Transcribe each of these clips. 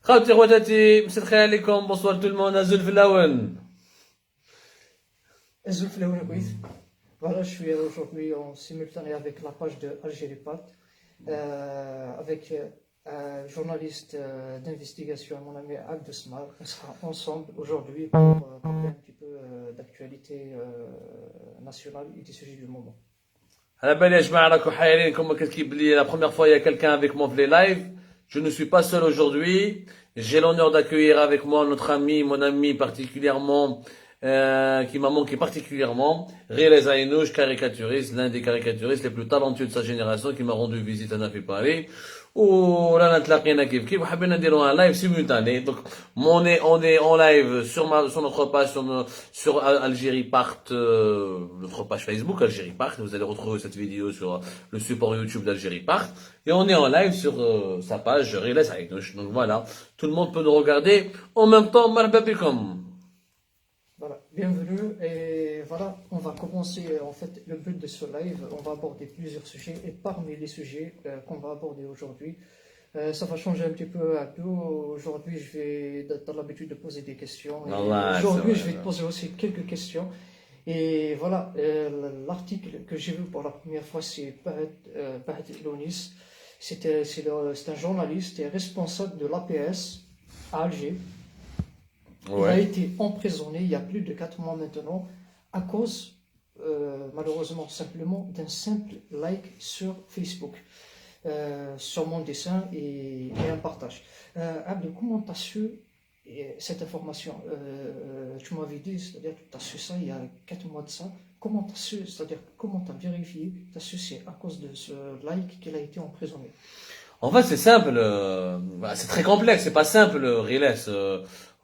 خوتي خواتاتي مساء الخير عليكم بونسوار تو المون ازول في الاول. Azul Flaouna Quiz. Voilà, je suis aujourd'hui en simultané avec la page de Algérie Part, avec un journaliste d'investigation, mon ami Abdesmar. On sera ensemble aujourd'hui pour parler un petit peu d'actualité nationale et des sujets du moment. على بالي يا جماعه راكم حايرين كما كتكيب لي لا بروميير فوا يا quelqu'un avec moi في les live. Je ne suis pas seul aujourd'hui. J'ai l'honneur d'accueillir avec moi notre ami, mon ami particulièrement qui m'a manqué particulièrement, Rélez Aïnouch, caricaturiste, l'un des caricaturistes les plus talentueux de sa génération, qui m'a rendu visite à Nafi Paris. ورانا تلاقينا كيف كيف وحبينا نديروا un live simultané. Donc on est en live sur notre page sur Algérie Part, notre page Facebook Algérie Part. Vous allez retrouver cette vidéo sur le support YouTube d'Algérie Part, et on est en live sur sa page Rélez Aïnouch. Donc voilà, tout le monde peut nous regarder en même temps. Marhaba bikom. Voilà, bienvenue et voilà, on va commencer en fait le but de ce live, on va aborder plusieurs sujets et parmi les sujets qu'on va aborder aujourd'hui, ça va changer un petit peu à tout. Aujourd'hui, je vais dans l'habitude de poser des questions et aujourd'hui je vais te poser aussi quelques questions. Et voilà, l'article que j'ai vu pour la première fois, c'est Bahed Lounis. C'est un journaliste et responsable de l'APS à Alger. Il a été emprisonné il y a plus de 4 mois maintenant à cause, malheureusement, simplement d'un simple like sur Facebook, sur mon dessin et un partage. Abdel, comment tu as su cette information? Tu m'avais dit, c'est-à-dire que tu as su ça il y a 4 mois de ça. Comment tu as su, c'est-à-dire comment tu as vérifié? Tu as su c'est à cause de ce like qu'il a été emprisonné? En fait, c'est simple, c'est très complexe, c'est pas simple, Riles.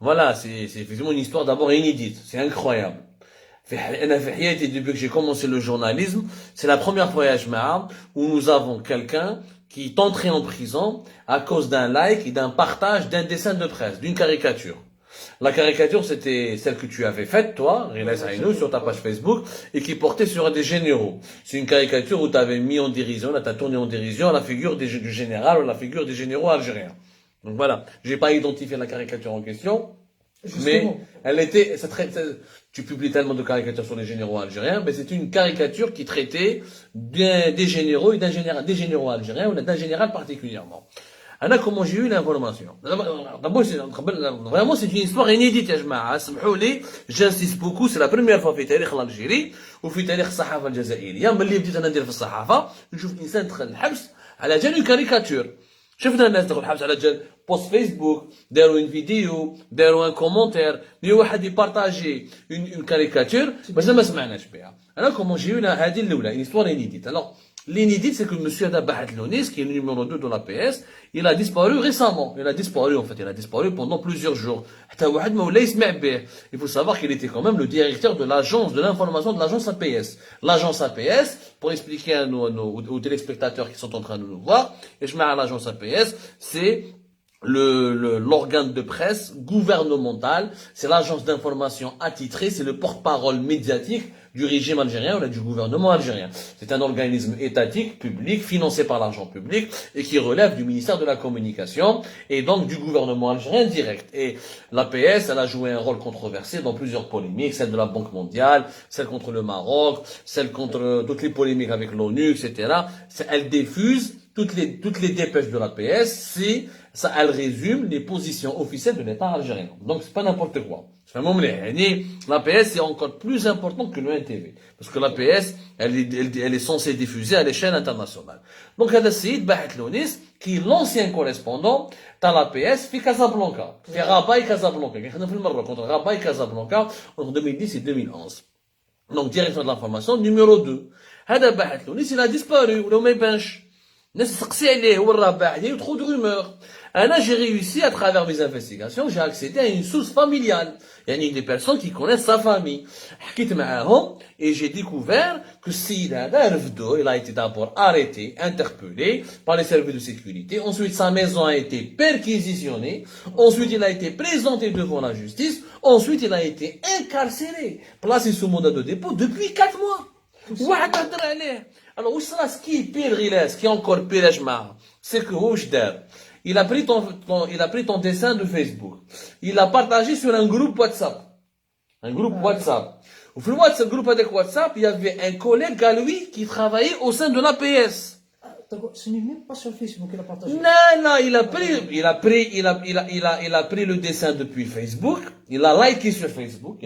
Voilà, c'est effectivement une histoire d'abord inédite, c'est incroyable. Depuis que j'ai commencé le journalisme, c'est la première fois où nous avons quelqu'un qui est entré en prison à cause d'un like et d'un partage d'un dessin de presse, d'une caricature. La caricature, c'était celle que tu avais faite, toi, Riles Aïnou, sur ta page Facebook, et qui portait sur des généraux. C'est une caricature où tu avais mis en dérision, là, tu as tourné en dérision la figure du général ou la figure des généraux algériens. Donc voilà, j'ai pas identifié la caricature en question, mais elle était, tu publies tellement de caricatures sur les généraux algériens, mais c'est une caricature qui traitait des généraux et des généraux algériens ou d'un général particulièrement. Alors, comment j'ai eu l'information? Vraiment, c'est une histoire inédite, يا جماعة. اسمحوا لي, j'insiste beaucoup, c'est la première fois في تاريخ الألجيري وفي تاريخ الصحافة الجزائرية. ملي بديت أنا ندير في الصحافة, نشوف إنسان دخل الحبس على جال كاريكاتور. شفنا الناس دخلوا الحبس على جال بوست فيسبوك, داروا ان فيديو, داروا ان كومونتير, اللي واحد يبارطاجي اون كاريكاتور, مازال ما سمعناش بها. أنا كومون جي eu هذه الأولى, une histoire inédite. Alors, l'inédit, c'est que monsieur Bahed Lounis, qui est le numéro 2 de l'APS, il a disparu récemment. Il a disparu pendant plusieurs jours. Il faut savoir qu'il était quand même le directeur de l'agence de l'information de l'agence APS. L'agence APS, pour expliquer aux téléspectateurs qui sont en train de nous voir, et je mets à l'agence APS, c'est l'organe de presse gouvernemental, c'est l'agence d'information attitrée, c'est le porte-parole médiatique du régime algérien ou du gouvernement algérien. C'est un organisme étatique, public, financé par l'argent public et qui relève du ministère de la Communication et donc du gouvernement algérien direct. Et l'APS, elle a joué un rôle controversé dans plusieurs polémiques, celle de la Banque mondiale, celle contre le Maroc, celle contre toutes les polémiques avec l'ONU, etc. Elle diffuse toutes les dépêches de l'APS, ça, elle résume les positions officielles de l'État algérien. Donc, c'est pas n'importe quoi. L'APS est encore plus important que le NTV. Parce que l'APS, elle est censée diffuser à l'échelle internationale. Donc, il y a Saïd Bahed Lounis, qui est l'ancien correspondant de l'APS, في Casablanca. في Rabat et Casablanca. Il y a في Maroc contre Rabat et Casablanca entre 2010 et 2011. Donc, directeur de l'information, numéro 2. هذا Bahed Lounis, il a disparu, ou ما يبانش. الناس تسقسي عليه هو الرابع عليه trop de rumeurs. J'ai réussi à travers mes investigations, j'ai accédé à une source familiale. Il y a des personnes qui connaissent sa famille. حكيت معاهم et j'ai découvert que السيد هذا رفدوه. Il a été d'abord arrêté, interpellé par les services de sécurité. Ensuite, sa maison a été perquisitionnée. Ensuite, il a été présenté devant la justice. Ensuite, il a été incarcéré, placé sous mandat de dépôt depuis 4 mois. Alors, ce qui est pire, ce qui est encore pire, c'est que il a pris ton dessin de Facebook. Il l'a partagé sur un groupe WhatsApp. Un groupe WhatsApp. Au fil de groupe avec WhatsApp, il y avait un collègue à lui qui travaillait au sein de l'APS. Ce n'est même pas sur Facebook qu'il a partagé. Non, il a pris le dessin depuis Facebook, il l'a liké sur Facebook,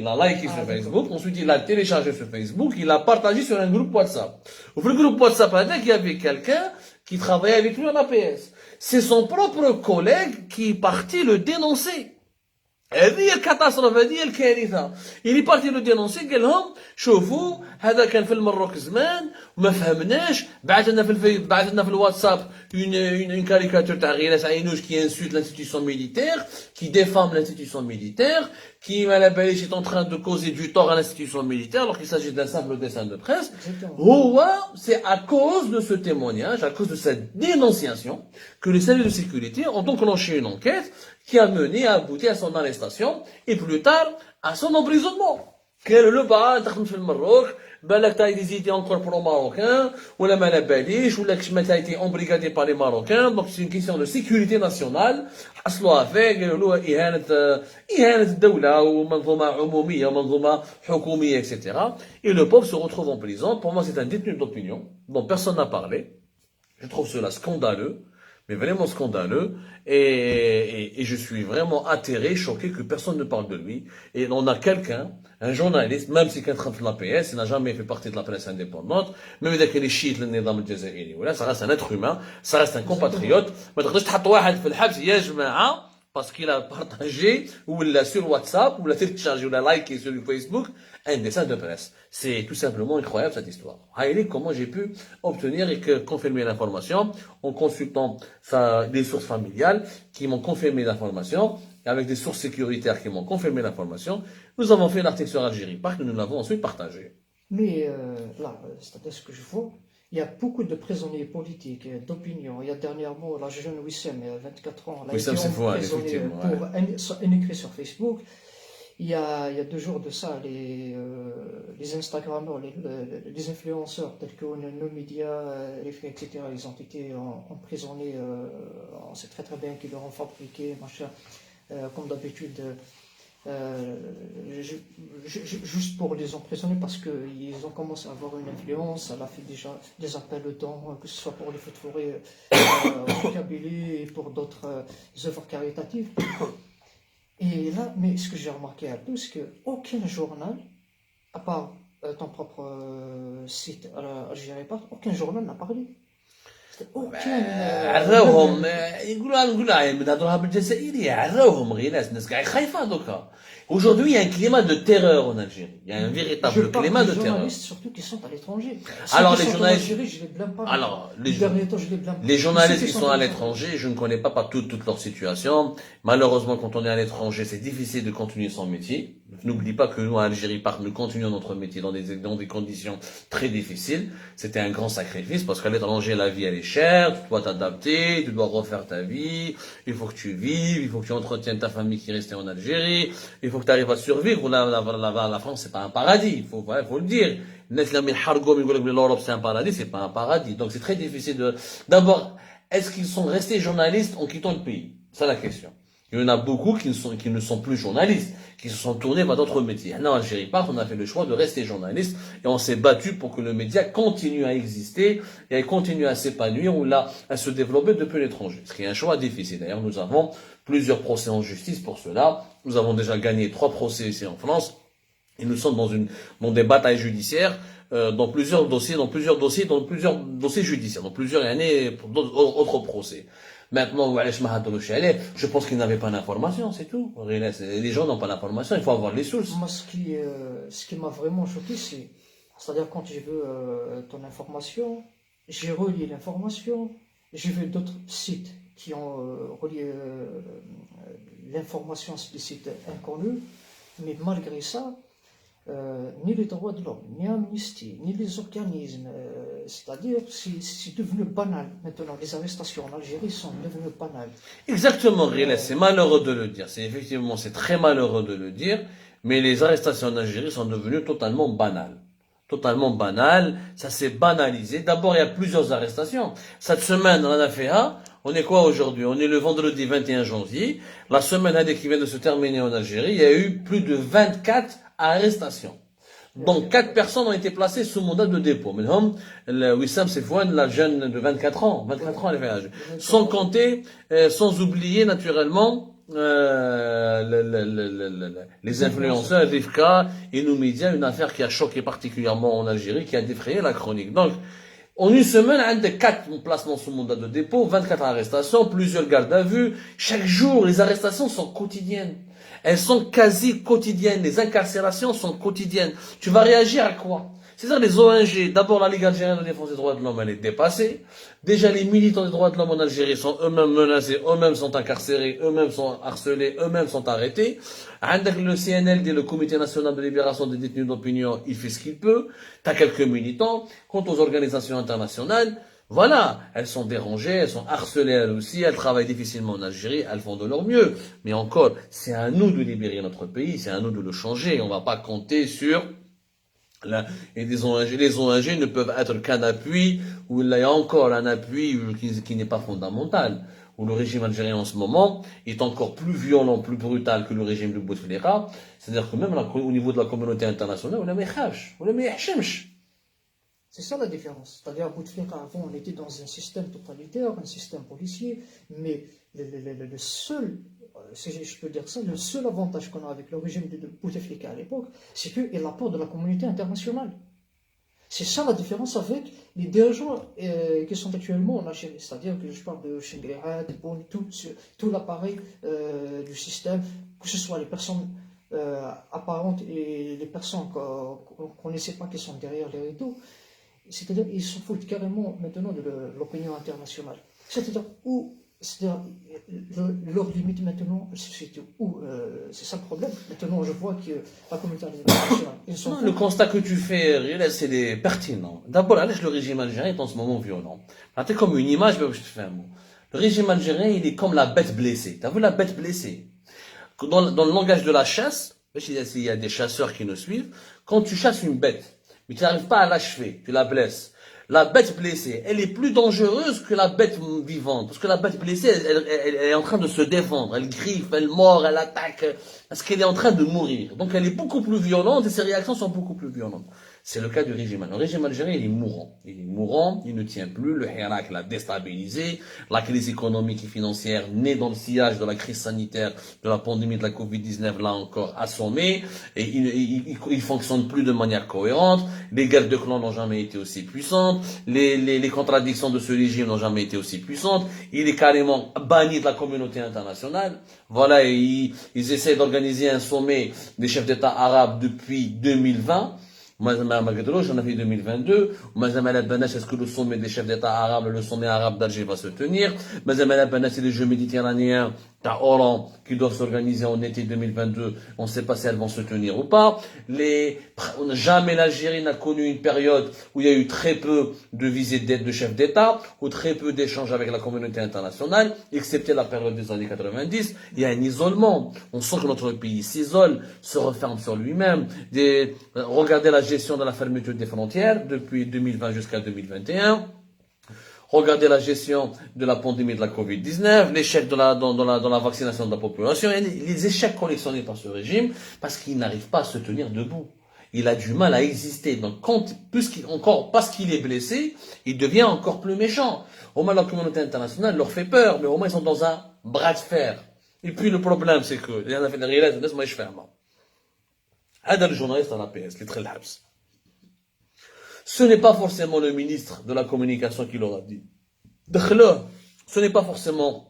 ensuite il l'a téléchargé sur Facebook, il l'a partagé sur un groupe WhatsApp. Au fil du groupe WhatsApp, il y avait quelqu'un qui travaillait avec lui en APS. C'est son propre collègue qui est parti le dénoncer. هذه الكاتاستروف هذه الكارثه اللي بارتي لو دينونسي قال لهم شوفوا هذا كان في المروك زمان وما فهمناش بعث لنا في الواتساب une caricature تاع غيلاس عينوش qui insulte l'institution militaire qui défame l'institution militaire qui على باليش est en train de causer du tort à l'institution militaire alors qu'il s'agit d'un simple dessin de presse. C'est à cause de ce témoignage, à cause de cette dénonciation que les services de sécurité ont enclenché une enquête qui a mené à aboutir à son arrestation et plus tard à son emprisonnement. قالوا له بقى انت خدمت في المروك بالك t'as été encore pro-marocain ولا ما على باليش ولا كش ما t'as été embrigadé par les Marocains, donc c'est une question de sécurité nationale حصلوها فيه قالوا له إهانة الدولة ومنظومة عمومية ومنظومة حكومية etc. Et le pauvre se retrouve en prison. Pour moi c'est un détenu d'opinion dont personne n'a parlé. Je trouve cela scandaleux, mais vraiment scandaleux, et je suis vraiment atterré, choqué que personne ne parle de lui. Et on a quelqu'un, un journaliste, même si quelqu'un de l'APS, il n'a jamais fait partie de la presse indépendante, même إذا كان يشيط للنظام الجزائري ولا ça reste un être humain, ça reste un compatriote. ما تقدرش تحط واحد في الحبس يا جماعة parce qu'il a partagé ou l'a sur WhatsApp ou l'a téléchargé ou l'a liké sur Facebook un dessin de presse. C'est tout simplement incroyable cette histoire. Haïli, comment j'ai pu obtenir et confirmer l'information en consultant des sources familiales qui m'ont confirmé l'information et avec des sources sécuritaires qui m'ont confirmé l'information. Nous avons fait l'article sur Algérie Park et nous l'avons ensuite partagé. Mais là, c'est-à-dire ce que je vois, il y a beaucoup de prisonniers politiques, d'opinion. Il y a dernièrement la jeune Wissem, 24 ans, elle a été emprisonnée pour un écrit sur Facebook. Il y a 2 jours de ça, les Instagrammeurs, les influenceurs tels que nos médias, etc., ils ont été emprisonnés. On sait très très bien qu'ils leur ont fabriqué, machin, comme d'habitude. Juste pour les emprisonner parce qu'ils ont commencé à avoir une influence. Elle a fait déjà des appels de dons, que ce soit pour les feux de forêt au Kabylie et pour d'autres œuvres caritatives. Et là, mais ce que j'ai remarqué à tout, c'est qu'aucun journal, à part ton propre site Algérie Part, aucun journal n'a parlé. عراوهم نقولها نهضروها بالجزائرية عراوهم غير الناس كاع خايفة دوكا. Aujourd'hui, il y a un climat de terreur en Algérie. Il y a un véritable climat de terreur. Les journalistes, surtout qui sont à l'étranger. Alors, les journalistes. Je les blâme pas. Alors, les journalistes qui sont à l'étranger, je ne connais pas toute leur situation. Malheureusement, quand on est à l'étranger, c'est difficile de continuer son métier. N'oublie pas que nous, à Algérie Park, nous continuons notre métier dans des conditions très difficiles. C'était un grand sacrifice parce qu'à l'étranger, la vie, elle est chère. Tu dois t'adapter, tu dois refaire ta vie. Il faut que tu vives, il faut que tu entretiennes ta famille qui est restée en Algérie. Il faut que tu arrives à survivre. La France, c'est pas un paradis. Il faut le dire. L'Europe, c'est un paradis, c'est pas un paradis. Donc, c'est très difficile d'abord, est-ce qu'ils sont restés journalistes en quittant le pays? C'est la question. Il y en a beaucoup qui ne sont plus journalistes, qui se sont tournés vers d'autres métiers. Là, en Algérie Part, on a fait le choix de rester journaliste et on s'est battu pour que le média continue à exister et continue à s'épanouir ou là, à se développer depuis l'étranger. Ce qui est un choix difficile. D'ailleurs, nous avons plusieurs procès en justice pour cela. Nous avons déjà gagné 3 procès ici en France et nous sommes dans des batailles judiciaires, dans plusieurs dossiers judiciaires, dans plusieurs années pour d'autres procès. Maintenant, je pense qu'ils n'avaient pas d'information, c'est tout. Les gens n'ont pas d'information, il faut avoir les sources. Moi, ce qui m'a vraiment choqué, c'est-à-dire quand j'ai vu ton information, j'ai relié l'information, j'ai vu d'autres sites qui ont relié l'information explicite inconnue, mais malgré ça, ni les droits de l'homme, ni Amnesty, ni les organismes, c'est-à-dire c'est devenu banal maintenant. Les arrestations en Algérie sont devenues banales. Exactement, Rila, c'est malheureux de le dire. C'est très malheureux de le dire, mais les arrestations en Algérie sont devenues totalement banales. Totalement banales, ça s'est banalisé. D'abord, il y a plusieurs arrestations. Cette semaine, on On est quoi aujourd'hui? On est le vendredi 21 janvier. La semaine qui vient de se terminer en Algérie, il y a eu plus de 24 arrestations. Donc, 4 personnes ont été placées sous mandat de dépôt. Maintenant, Wissam Sefouane, la jeune de 24 ans, 24 ans, elle est âgée. Sans compter, sans oublier, naturellement, les influenceurs, Rivka et nos médias, une affaire qui a choqué particulièrement en Algérie, qui a défrayé la chronique. Donc, en une semaine, un des 4 placements sous mandat de dépôt, 24 arrestations, plusieurs gardes à vue. Chaque jour, les arrestations sont quotidiennes. Elles sont quasi quotidiennes. Les incarcérations sont quotidiennes. Tu vas réagir à quoi? C'est-à-dire les ONG, d'abord la Ligue algérienne de défense des droits de l'homme, elle est dépassée. Déjà les militants des droits de l'homme en Algérie sont eux-mêmes menacés, eux-mêmes sont incarcérés, eux-mêmes sont harcelés, eux-mêmes sont arrêtés. Le CNLD, le Comité national de libération des détenus d'opinion, il fait ce qu'il peut. T'as quelques militants. Quant aux organisations internationales, voilà, elles sont dérangées, elles sont harcelées elles aussi, elles travaillent difficilement en Algérie, elles font de leur mieux. Mais encore, c'est à nous de libérer notre pays, c'est à nous de le changer. On va pas compter sur et les ONG ne peuvent être qu'un appui, ou il y a encore un appui qui n'est pas fondamental. Où le régime algérien en ce moment est encore plus violent, plus brutal que le régime de Bouteflika. C'est-à-dire que même au niveau de la communauté internationale, on a C'est ça la différence. C'est-à-dire, à Bouteflika, avant, on était dans un système totalitaire, un système policier, mais le seul, si je peux dire ça, le seul avantage qu'on a avec le régime de Bouteflika à l'époque, c'est qu'il apporte de la communauté internationale. C'est ça la différence avec les dirigeants qui sont actuellement en Algérie. C'est-à-dire que je parle de Chengrihat, tout l'appareil du système, que ce soit les personnes apparentes et les personnes qu'on ne sait pas qui sont derrière les rideaux. C'est-à-dire qu'ils se foutent carrément maintenant de l'opinion internationale. C'est-à-dire leur limite maintenant se situe où c'est ça le problème. Maintenant, je vois que la communauté internationale. Non, le constat que tu fais, c'est pertinent. D'abord, le régime algérien est en ce moment violent. C'est comme une image, mais je te fais un mot. Le régime algérien, il est comme la bête blessée. T'as vu la bête blessée? Dans le langage de la chasse, il y a des chasseurs qui nous suivent. Quand tu chasses une bête, mais tu n'arrives pas à l'achever, tu la blesses. La bête blessée, elle est plus dangereuse que la bête vivante. Parce que la bête blessée, elle est en train de se défendre. Elle griffe, elle mord, elle attaque. Parce qu'elle est en train de mourir. Donc elle est beaucoup plus violente et ses réactions sont beaucoup plus violentes. C'est le cas du régime. Le régime algérien, il est mourant. Il est mourant, il ne tient plus. Le Hirak l'a déstabilisé. La crise économique et financière, née dans le sillage de la crise sanitaire, de la pandémie de la Covid-19, l'a encore assommé. Et il fonctionne plus de manière cohérente. Les guerres de clans n'ont jamais été aussi puissantes. Les contradictions de ce régime n'ont jamais été aussi puissantes. Il est carrément banni de la communauté internationale. Voilà, et ils essaient d'organiser un sommet des chefs d'État arabes depuis 2020. J'en ai fait 2022. Est-ce que le sommet des chefs d'État arabes, le sommet arabe d'Alger va se tenir? C'est les Jeux méditerranéens à Oran qui doivent s'organiser en été 2022. On ne sait pas si elles vont se tenir ou pas. Jamais l'Algérie n'a connu une période où il y a eu très peu de visites d'aide de chefs d'État, ou très peu d'échanges avec la communauté internationale, excepté la période des années 90. Il y a un isolement. On sent que notre pays s'isole, se referme sur lui-même. Regardez la gestion de la fermeture des frontières depuis 2020 jusqu'à 2021. Regardez la gestion de la pandémie de la Covid-19, l'échec dans la vaccination de la population, et les échecs collectionnés par ce régime, parce qu'il n'arrive pas à se tenir debout. Il a du mal à exister. Donc, parce qu'il est blessé, il devient encore plus méchant. Au moins, la communauté internationale leur fait peur, mais au moins, ils sont dans un bras de fer. Et puis, le problème, c'est que, il y en a fait le journaliste à la PS, qui est très l'habs. Ce n'est pas forcément le ministre de la communication qui l'aura dit. Ce n'est pas forcément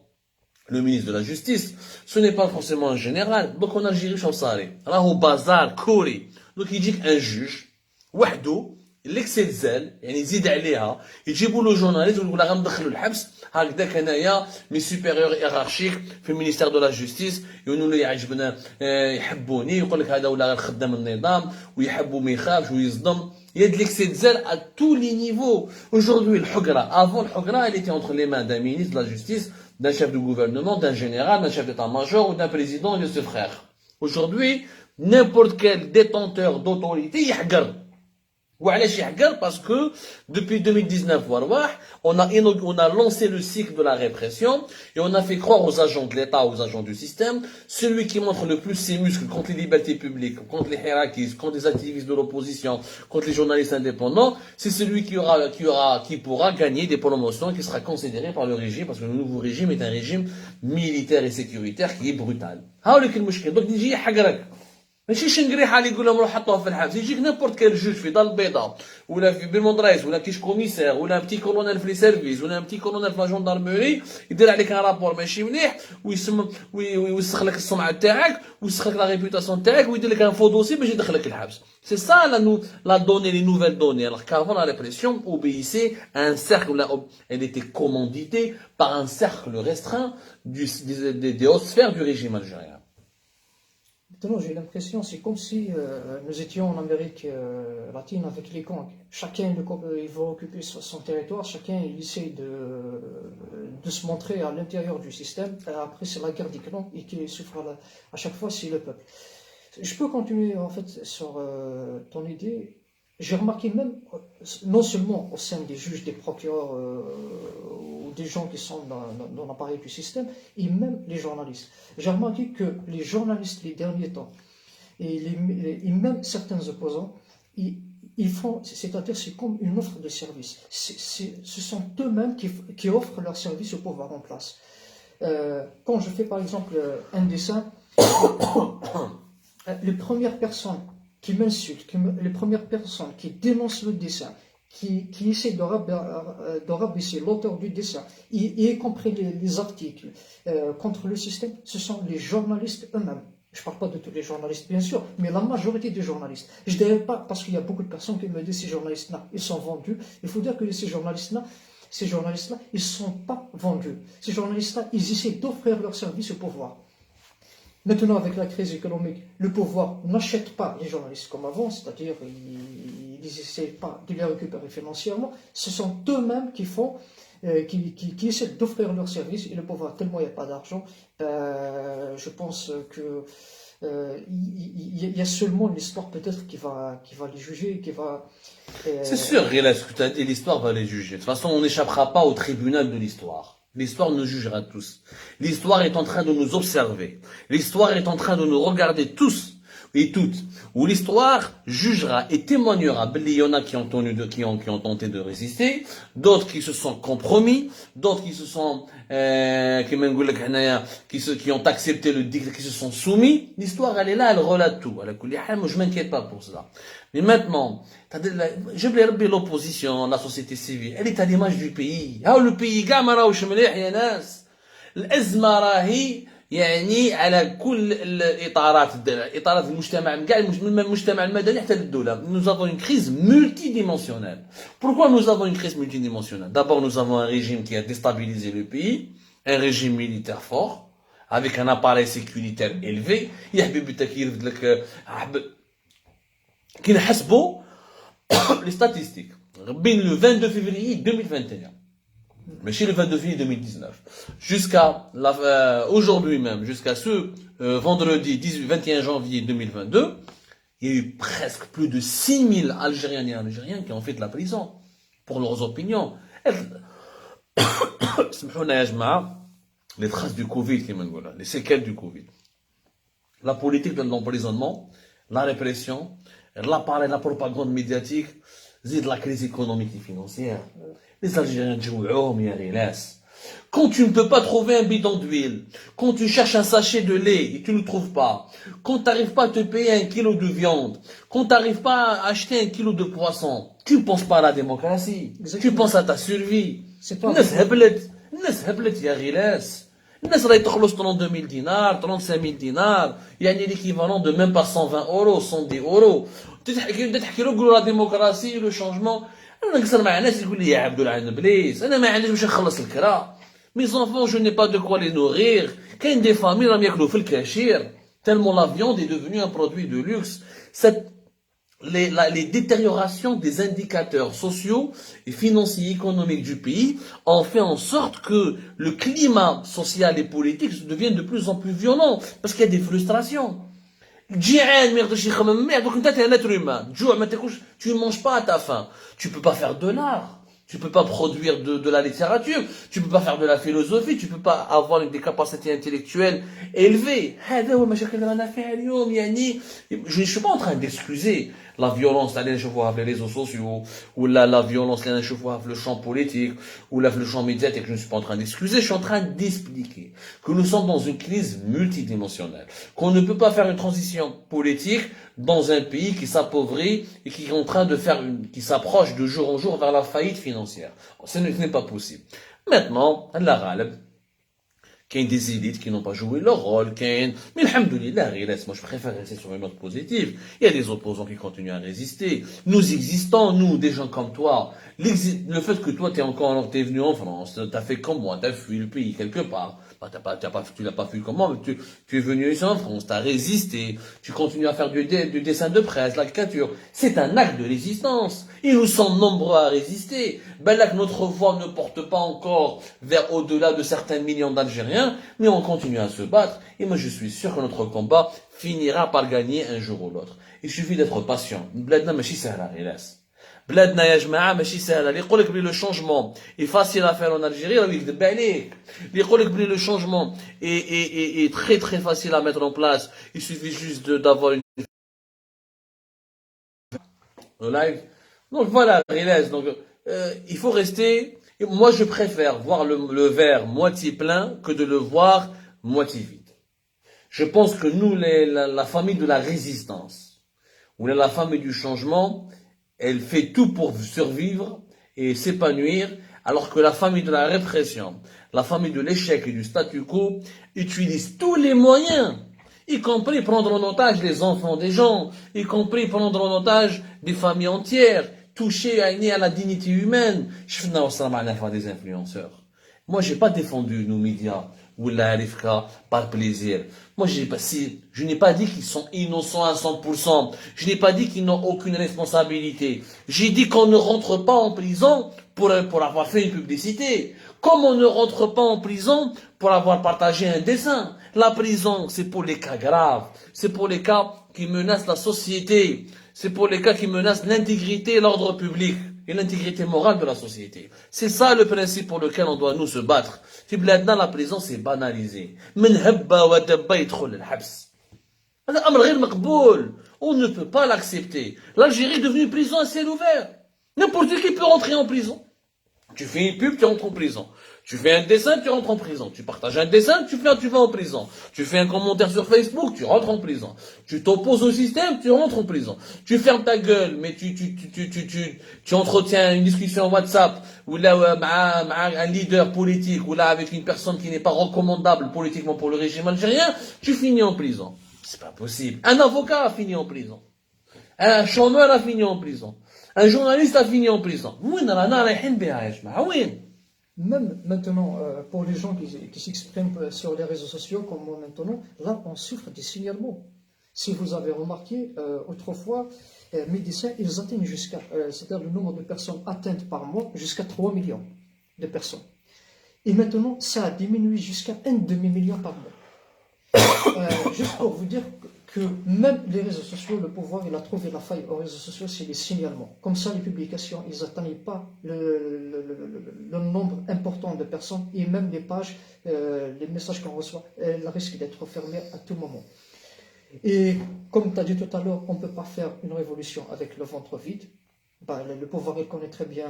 le ministre de la justice. Ce n'est pas forcément un général. Donc en Algérie, je suis allé. Là, au bazar, Corée. Donc il dit qu'un juge, wahdo, l'excès de zèle, يعني يزيد عليها, يجيبوا له journaliste, يقولوا له غندخلوا الحبس, هكذاك انايا mes supérieurs hiérarchiques في المينيستير دو لا جوستيس يقولوا لي يعجبنا يحبوني, يقول لك هذا ولا غير خدام النظام, ويحبوا ما يخافش ويصدم. Il y a de l'excès de zèle à tous les niveaux. Aujourd'hui, le Hugra, avant le Hugra, elle était entre les mains d'un ministre de la Justice, d'un chef de gouvernement, d'un général, d'un chef d'état-major ou d'un président et de ses frères. Aujourd'hui, n'importe quel détenteur d'autorité, il y a وعلاش يحقر باسكو depuis 2019 وارواح on a lancé le cycle de la répression et on a fait croire aux agents de l'État, aux agents du système, celui qui montre le plus ses muscles contre les libertés publiques, contre les hirakis, contre les activistes de l'opposition, contre les journalistes indépendants, c'est celui qui pourra gagner des promotions, qui sera considéré par le régime, parce que le nouveau régime est un régime militaire et sécuritaire qui est brutal. هاوليك المشكل donc يجي يحقرك ماشي شنقريحه اللي يقول لهم روح حطوها في الحبس يجيك نيمبورت كال جوج في دار البيضاء ولا في بالمونرايس ولا كيش كوميسير ولا ان بتي كولونيل في لي سيرفيس ولا ان بتي كولونيل في لا جوندارموري يدير عليك ان رابور ماشي مليح ويوسخ لك السمعه تاعك ويوسخ لك لا ريبوتاسيون تاعك ويدير لك ان فو دوسي باش يدخلك الحبس سي سا لا دوني لي نوفيل دوني alors qu'avant la répression obéissait à un cercle elle était commanditée par un cercle restreint des hautes sphères du régime algérien. Maintenant, j'ai l'impression, c'est comme si nous étions en Amérique latine avec les gangs. Chacun il va occuper son territoire, chacun il essaie de se montrer à l'intérieur du système. Après, c'est la guerre des clans et qui souffre à chaque fois, c'est le peuple. Je peux continuer en fait sur ton idée. J'ai remarqué même, non seulement au sein des juges, des procureurs ou des gens qui sont dans l'appareil du système, et même les journalistes. J'ai remarqué que les journalistes, les derniers temps, et même certains opposants, ils font, c'est-à-dire c'est comme une offre de service. Ce sont eux-mêmes qui offrent leur service au pouvoir en place. Quand je fais par exemple un dessin, les premières personnes qui m'insultent, les premières personnes qui dénoncent le dessin, qui essaient de rabaisser l'auteur du dessin, y compris les articles contre le système, ce sont les journalistes eux-mêmes. Je ne parle pas de tous les journalistes, bien sûr, mais la majorité des journalistes. Je ne dirais pas, parce qu'il y a beaucoup de personnes qui me disent ces journalistes-là, ils sont vendus. Il faut dire que ces journalistes-là, ils ne sont pas vendus. Ces journalistes-là, ils essaient d'offrir leur service au pouvoir. Maintenant, avec la crise économique, le pouvoir n'achète pas les journalistes comme avant, c'est-à-dire ils n'essaient pas de les récupérer financièrement. Ce sont eux-mêmes qui font, qui essaient d'offrir leurs services et le pouvoir, tellement il n'y a pas d'argent, je pense que il y a seulement l'histoire peut-être qui va les juger, qui va. C'est sûr, Rila, ce que tu as dit, l'histoire va les juger. De toute façon, on n'échappera pas au tribunal de l'histoire. L'histoire nous jugera tous. L'histoire est en train de nous observer. L'histoire est en train de nous regarder tous et toutes. Où l'histoire jugera et témoignera. Il y en a qui ont tenté de résister, d'autres qui se sont compromis, d'autres qui se sont, qui ont accepté le dictat, qui se sont soumis. L'histoire, elle est là, elle relate tout. Je m'inquiète pas pour cela. Mais maintenant, je vais l'opposition, la société civile, elle est à l'image du pays. Le pays, الأزمة راهي يعني على كل الإطارات إطارات المجتمع كاع المجتمع المدني حتى للدولة. Nous avons une crise multidimensionnelle. Pourquoi nous avons une crise multidimensionnelle? D'abord, nous avons un régime qui a déstabilisé le pays, un régime militaire fort, avec un appareil sécuritaire élevé. يحبب يرفد لك كي نحسبوا les statistiques بين le 22 février 2021 mais le 22 février 2019 jusqu'à aujourd'hui même, jusqu'à ce vendredi 21 janvier 2022, il y a eu presque plus de 6000 Algériens et Algériens qui ont fait de la prison pour leurs opinions. Les traces du Covid, les séquelles du Covid. La politique de l'emprisonnement, la répression, l'appareil, la propagande médiatique, la crise économique et financière. Les Algériens quand tu ne peux pas trouver un bidon d'huile, quand tu cherches un sachet de lait et tu ne le trouves pas, quand tu n'arrives pas à te payer 1 kilo de viande, quand tu n'arrives pas à acheter 1 kilo de poisson, tu ne penses pas à la démocratie. Exactement. Tu penses à ta survie. C'est pas الناس راهي تخلص 32000 دينار 35000 دينار يعني l'équivalent de même pas 120 euros 110 euros تحكي له تقول لا ديموكراسي لو شونجمون انا نقصر مع ناس يقول لي يا عبد العال ابليس انا ما عنديش باش نخلص الكرا مي زونفون جو ني با دو كوا لي نورير كاين دي فامي راهم ياكلوا في الكاشير tellement la viande est devenue un produit de luxe. Les détériorations des indicateurs sociaux et financiers et économiques du pays ont fait en sorte que le climat social et politique devienne de plus en plus violent parce qu'il y a des frustrations. جيعان ما يقدرش يخمم مليح دوك انت un être humain تجوع ما تاكلش tu ne manges pas à ta faim tu peux pas faire de l'art tu peux pas produire de la littérature tu peux pas faire de la philosophie tu peux pas avoir des capacités intellectuelles élevées هذا هو المشاكل اللي رانا فيها اليوم يعني je ne suis pas en train d'excuser la violence اللي نشوفوها في les réseaux sociaux ou la violence اللي نشوفوها في le champ politique ou le champ médiatique je ne suis pas en train d'excuser je suis en train d'expliquer que nous sommes dans une crise multidimensionnelle qu'on ne peut pas faire une transition politique dans un pays qui s'appauvrit et qui est en train de faire qui s'approche de jour en jour vers la faillite financière. Ce n'est pas possible. Maintenant, Allah Ghalib, qu'il y a des élites qui n'ont pas joué leur rôle, mais alhamdoulilah, moi je préfère rester sur une note positive. Il y a des opposants qui continuent à résister. Nous existons, nous, des gens comme toi. Le fait que toi, t'es venu en France, t'as fait comme moi, t'as fui le pays quelque part. Bah, tu l'as pas fui comme moi, mais tu es venu ici en France, t'as résisté, tu continues à faire du dessin de presse, la caricature. C'est un acte de résistance. Et nous sommes nombreux à résister. Ben là que notre voix ne porte pas encore vers au-delà de certains millions d'Algériens, mais on continue à se battre. Et moi, je suis sûr que notre combat finira par gagner un jour ou l'autre. Il suffit d'être patient. Bladna machi sahla, hélas. بلادنا يا جماعه ماشي سهله اللي يقول لك بلي لو شونجمون اي فاسيل ا فير ان الجيري راه يكذب عليك اللي يقول لك بلي لو شونجمون اي تري تري فاسيل ا mettre en place il suffit juste d'avoir une live donc voilà Rilès donc il faut rester moi je préfère voir le verre moitié plein que de le voir moitié vide je pense que nous la famille de la résistance ou la famille du changement elle fait tout pour survivre et s'épanouir, alors que la famille de la répression, la famille de l'échec et du statu quo utilise tous les moyens, y compris prendre en otage les enfants des gens, y compris prendre en otage des familles entières, toucher à la dignité humaine. Je fais des influenceurs. Moi, j'ai pas défendu nos médias ou la RFK par plaisir. Moi, je n'ai pas dit qu'ils sont innocents à 100%. Je n'ai pas dit qu'ils n'ont aucune responsabilité. J'ai dit qu'on ne rentre pas en prison pour avoir fait une publicité. Comme on ne rentre pas en prison pour avoir partagé un dessin. La prison, c'est pour les cas graves. C'est pour les cas qui menacent la société. C'est pour les cas qui menacent l'intégrité et l'ordre public. Et l'intégrité morale de la société. C'est ça le principe pour lequel on doit nous se battre. في بلادنا la prison c'est banalisé. من هبة ودبة يدخل الحبس. هذا أمر غير مقبول. On ne peut pas l'accepter. L'Algérie est devenue prison à ciel ouvert. N'importe qui peut rentrer en prison. Tu fais une pub, tu rentres en prison. Tu fais un dessin, tu rentres en prison. Tu partages un dessin, tu vas en prison. Tu fais un commentaire sur Facebook, tu rentres en prison. Tu t'opposes au système, tu rentres en prison. Tu fermes ta gueule, mais tu entretiens une discussion WhatsApp, ou là, un leader politique, ou là, avec une personne qui n'est pas recommandable politiquement pour le régime algérien, tu finis en prison. C'est pas possible. Un avocat a fini en prison. Un chômeur a fini en prison. Un journaliste a fini en prison. Même maintenant, pour les gens qui s'expriment sur les réseaux sociaux, comme moi maintenant, là, on souffre des signalements. Si vous avez remarqué, autrefois, médecins, ils atteignent c'est-à-dire le nombre de personnes atteintes par mois, jusqu'à 3 millions de personnes. Et maintenant, ça a diminué jusqu'à un demi-million par mois. Juste pour vous dire que même les réseaux sociaux, le pouvoir, il a trouvé la faille aux réseaux sociaux, c'est les signalements. Comme ça, les publications, ils n'atteignent pas le nombre important de personnes et même les pages, les messages qu'on reçoit, elles risquent d'être fermées à tout moment. Et comme tu as dit tout à l'heure, on ne peut pas faire une révolution avec le ventre vide. Bah, le pouvoir, il connaît très bien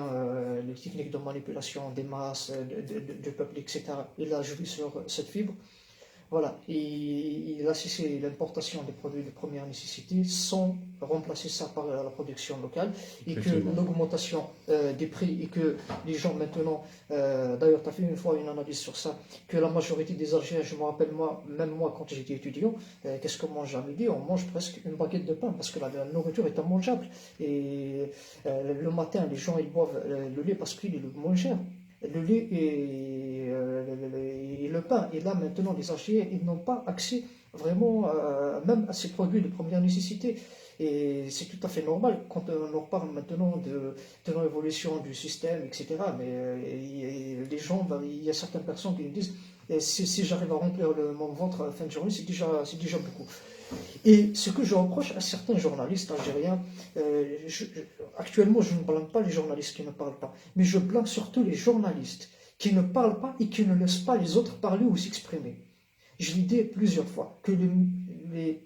les techniques de manipulation des masses, du peuple, etc. Il a joué sur cette fibre. Voilà, et il a cessé l'importation des produits de première nécessité sans remplacer ça par la production locale et que l'augmentation des prix et que les gens maintenant, d'ailleurs tu as fait une fois une analyse sur ça, que la majorité des Algériens, je me rappelle même moi quand j'étais étudiant, qu'est-ce qu'on mange à midi? On mange presque une baguette de pain parce que la nourriture est immangeable et le matin les gens ils boivent le lait parce qu'il est le moins cher. Le lait et le pain. Et là, maintenant, les Algériens, ils n'ont pas accès vraiment même à ces produits de première nécessité. Et c'est tout à fait normal quand on leur parle maintenant de l'évolution du système, etc. Mais les gens, il y a certaines personnes qui nous disent Et si j'arrive à remplir mon ventre à la fin de journée, c'est déjà beaucoup. Et ce que je reproche à certains journalistes algériens, actuellement je ne blâme pas les journalistes qui ne parlent pas, mais je blâme surtout les journalistes qui ne parlent pas et qui ne laissent pas les autres parler ou s'exprimer. Je l'ai dit plusieurs fois que les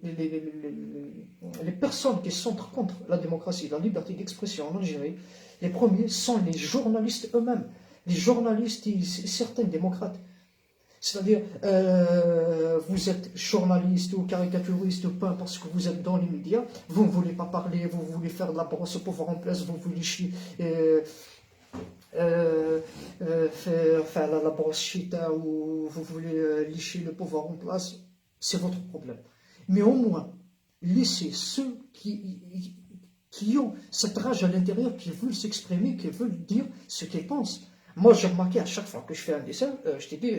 personnes qui sont contre la démocratie, la liberté d'expression en Algérie, les premiers sont les journalistes eux-mêmes. Les journalistes et certains démocrates. C'est-à-dire, vous êtes journaliste ou caricaturiste ou pas parce que vous êtes dans les médias, vous ne voulez pas parler, vous voulez faire de la brosse au pouvoir en place, vous voulez faire la brosse chita ou vous voulez licher le pouvoir en place, c'est votre problème. Mais au moins, laissez ceux qui ont cette rage à l'intérieur, qui veulent s'exprimer, qui veulent dire ce qu'ils pensent. Moi, j'ai remarqué à chaque fois que je fais un dessin, je t'ai dit,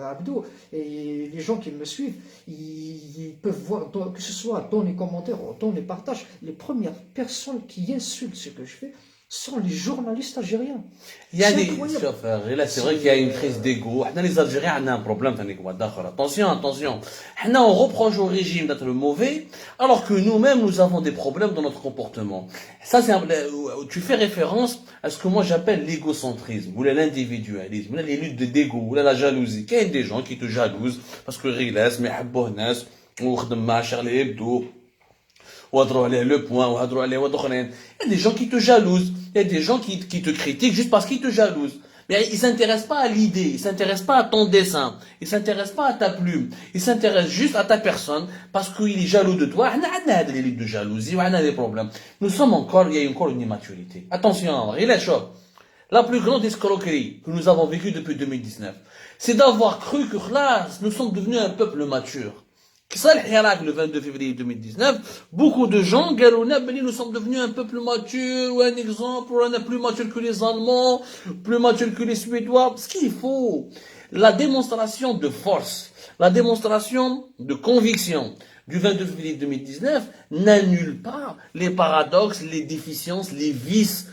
Abdo, et les gens qui me suivent, ils peuvent voir, que ce soit dans les commentaires ou dans les partages, les premières personnes qui insultent ce que je fais sont les journalistes algériens. Il y a des... Là, c'est vrai qu'il y a une crise d'ego. Les Algériens, on a un problème. Attention. On reproche au régime d'être le mauvais, alors que nous-mêmes, nous avons des problèmes dans notre comportement. Ça, tu fais référence à ce que moi j'appelle l'égocentrisme, ou l'individualisme, ou les luttes d'ego, ou la jalousie. Il y a des gens qui te jalousent, parce que Riles, mais Habbohnas, ou Khdemma, Charlie Hebdo, ou le point, ou il y a des gens qui te jalousent, il y a des gens qui te critiquent juste parce qu'ils te jalousent. Mais ils s'intéressent pas à l'idée, ils s'intéressent pas à ton dessin, ils s'intéressent pas à ta plume, ils s'intéressent juste à ta personne parce qu'il est jaloux de toi. On a des luttes de jalousie, on a des problèmes. Il y a encore une immaturité. Attention, il est chaud. La plus grande escroquerie que nous avons vécue depuis 2019, c'est d'avoir cru que là, nous sommes devenus un peuple mature. Le 22 février 2019, beaucoup de gens, nous sommes devenus un peuple mature, ou un exemple, on est plus mature que les Allemands, plus mature que les Suédois. Ce qu'il faut, la démonstration de force, la démonstration de conviction du 22 février 2019 n'annule pas les paradoxes, les déficiences, les vices,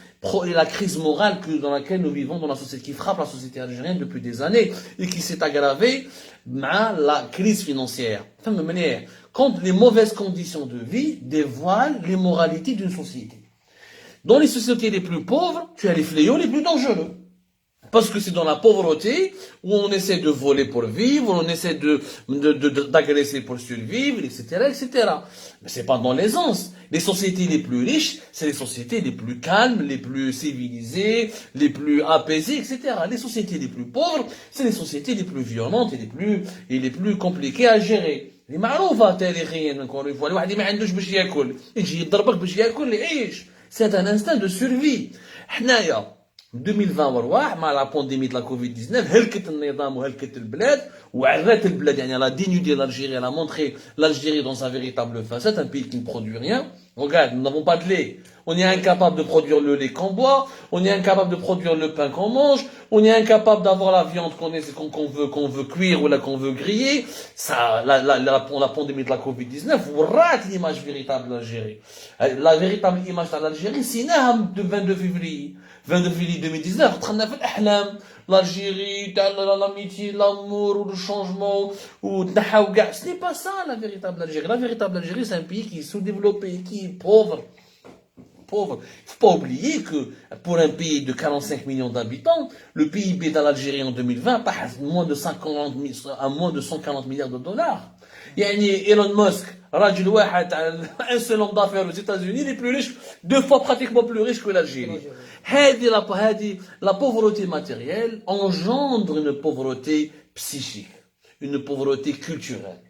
et la crise morale dans laquelle nous vivons dans la société, qui frappe la société algérienne depuis des années et qui s'est aggravée la crise financière. Quand les mauvaises conditions de vie dévoilent les moralités d'une société. Dans les sociétés les plus pauvres, tu as les fléaux les plus dangereux. Parce que c'est dans la pauvreté où on essaie de voler pour vivre, on essaie d'agresser pour survivre, etc., etc. Mais c'est pas dans l'aisance. Les sociétés les plus riches, c'est les sociétés les plus calmes, les plus civilisées, les plus apaisées, etc. Les sociétés les plus pauvres, c'est les sociétés les plus violentes et les plus compliquées à gérer. Les معروفة تاريخيا encore une fois الواحد اللي ما عندوش باش ياكل يجي يضربك باش ياكل يعيش. C'est un instinct de survie. حنايا 2020 ورواح مع لا بانديمي de la Covid-19 هلكت النظام وهلكت البلاد وعرات البلاد يعني la dénudé l'Algérie, elle a montré l'Algérie dans sa véritable facette, un pays qui ne produit rien. Regarde, nous n'avons pas de lait. On est incapable de produire le lait qu'on boit, on est incapable de produire le pain qu'on mange, on est incapable d'avoir la viande qu'on veut cuire ou là qu'on veut griller. Ça, la pandémie de la Covid-19, vous rate l'image véritable de l'Algérie. La véritable image de l'Algérie, c'est de 22 février. 22 février 2019, l'Algérie, l'amitié, l'amour, le changement, ce n'est pas ça la véritable Algérie. La véritable Algérie, c'est un pays qui est sous-développé, qui est pauvre. Il ne faut pas oublier que pour un pays de 45 millions d'habitants, le PIB de l'Algérie en 2020 passe à moins de 140 milliards de dollars. يعني Elon Musk, راجل واحد, un seul homme d'affaires aux États-Unis, il est plus riche, 2 fois pratiquement plus riche que l'Algérie. La pauvreté matérielle engendre une pauvreté psychique, une pauvreté culturelle.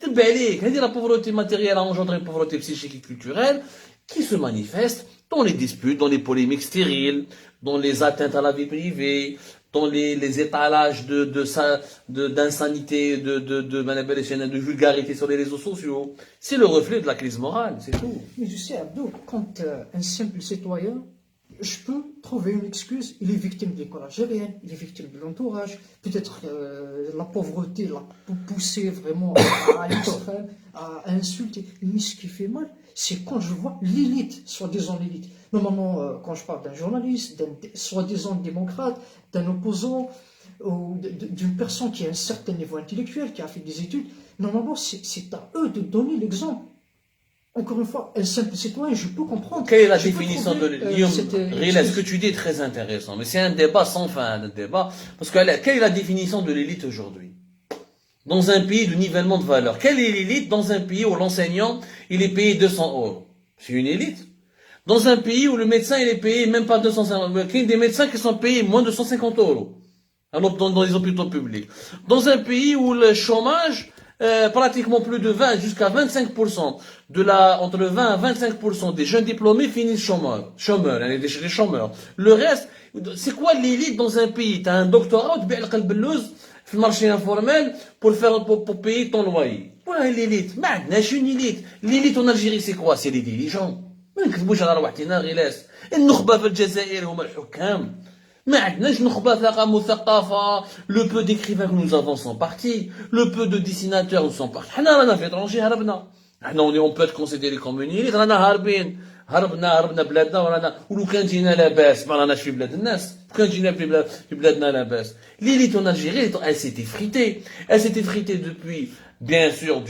La pauvreté matérielle engendre une pauvreté psychique et culturelle qui se manifeste dans les disputes, dans les polémiques stériles, dans les atteintes à la vie privée, dans les étalages d'insanité, de vulgarité sur les réseaux sociaux. C'est le reflet de la crise morale, c'est tout. Mais tu sais, Abdou, quand un simple citoyen, je peux trouver une excuse, il est victime de l'école algérienne, il est victime de l'entourage, peut-être la pauvreté l'a poussé vraiment à l'extrême, à insulter. Mais ce qui fait mal, c'est quand je vois l'élite, soi-disant l'élite. Normalement, quand je parle d'un journaliste, d'un soi-disant démocrate, d'un opposant, ou d'une personne qui a un certain niveau intellectuel, qui a fait des études, normalement, c'est à eux de donner l'exemple. Encore une fois, un simple citoyen, je peux comprendre. Quelle est la Je peux définition de trouver, l'élite? Ce que tu dis est très intéressant, mais c'est un débat sans fin, un débat. Parce que quelle est la définition de l'élite aujourd'hui? Dans un pays de nivellement de valeur, quelle est l'élite dans un pays où l'enseignant, il est payé 200 €? C'est une élite. Dans un pays où le médecin, il est payé même pas 250 €. Il y a des médecins qui sont payés moins de 150 € dans les hôpitaux publics. Dans un pays où le chômage, pratiquement plus de 20 jusqu'à 25% entre le 20 à 25% des jeunes diplômés finissent chômeurs, des chômeurs. Le reste, c'est quoi l'élite dans un pays? T'as un doctorat, tu بيع القلب اللوز في le marché informel pour payer ton loyer. Voilà l'élite. ما عندناش une élite. L'élite en Algérie, c'est quoi? C'est les dirigeants. ما نكذبوش على روحنا غلاس. النخبة في الجزائر هما الحكام. ما عندناش نخبة مثقفة. Le peu d'écrivains que nous avons sont partis. Le peu de dessinateurs nous sont partis. حنا رانا في étranger هربنا. حنا on peut être considéré comme une élite. رانا هاربين. هربنا بلادنا ورانا ولو كان جينا لاباس ما راناش في بلاد الناس. كان جينا في بلادنا لاباس. L'élite en Algérie, elle s'est effritée. Elle s'est effritée depuis, bien sûr,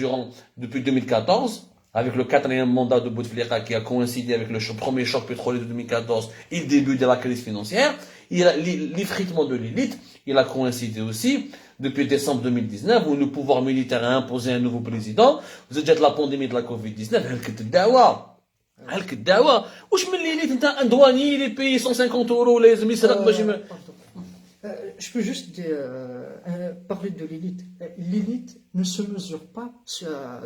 depuis 2014. Avec le 4e mandat de Bouteflika qui a coïncidé avec le premier choc pétrolier de 2014 et le début de la crise financière. L'effritement de l'élite, il a coïncidé aussi depuis décembre 2019 où le pouvoir militaire a imposé un nouveau président. Vous êtes déjà de la pandémie de la Covid-19. هلك الدعوة واش من l'élite انت un douanier il est payé 150 € لازم يسرق باش Je peux juste parler de l'élite. L'élite ne se mesure pas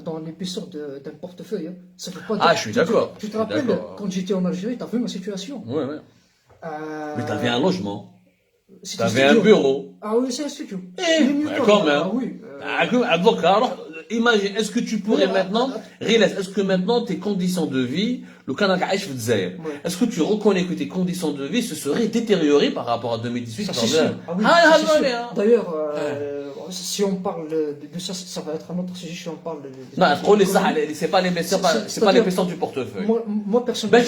dans l'épaisseur d'un portefeuille. Hein. Ça veut pas dire, je suis d'accord. Tu te rappelles, quand j'étais en Algérie, tu as vu ma situation. Ouais. Mais tu avais un logement. Tu avais un un bureau. Ah oui, c'est un studio. Quand même. Ah oui. Alors, imagine, est-ce que tu pourrais maintenant, est-ce que maintenant tes conditions de vie, le Canada Aïch Fdzaïr, est-ce que tu reconnais que tes conditions de vie se seraient détériorées par rapport à 2018? Ça, c'est sûr. Ah oui, ça, c'est sûr. D'ailleurs, si on parle de ça, ça va être un autre sujet si on parle de... Non, c'est pas l'épaisseur du portefeuille. Moi personnellement,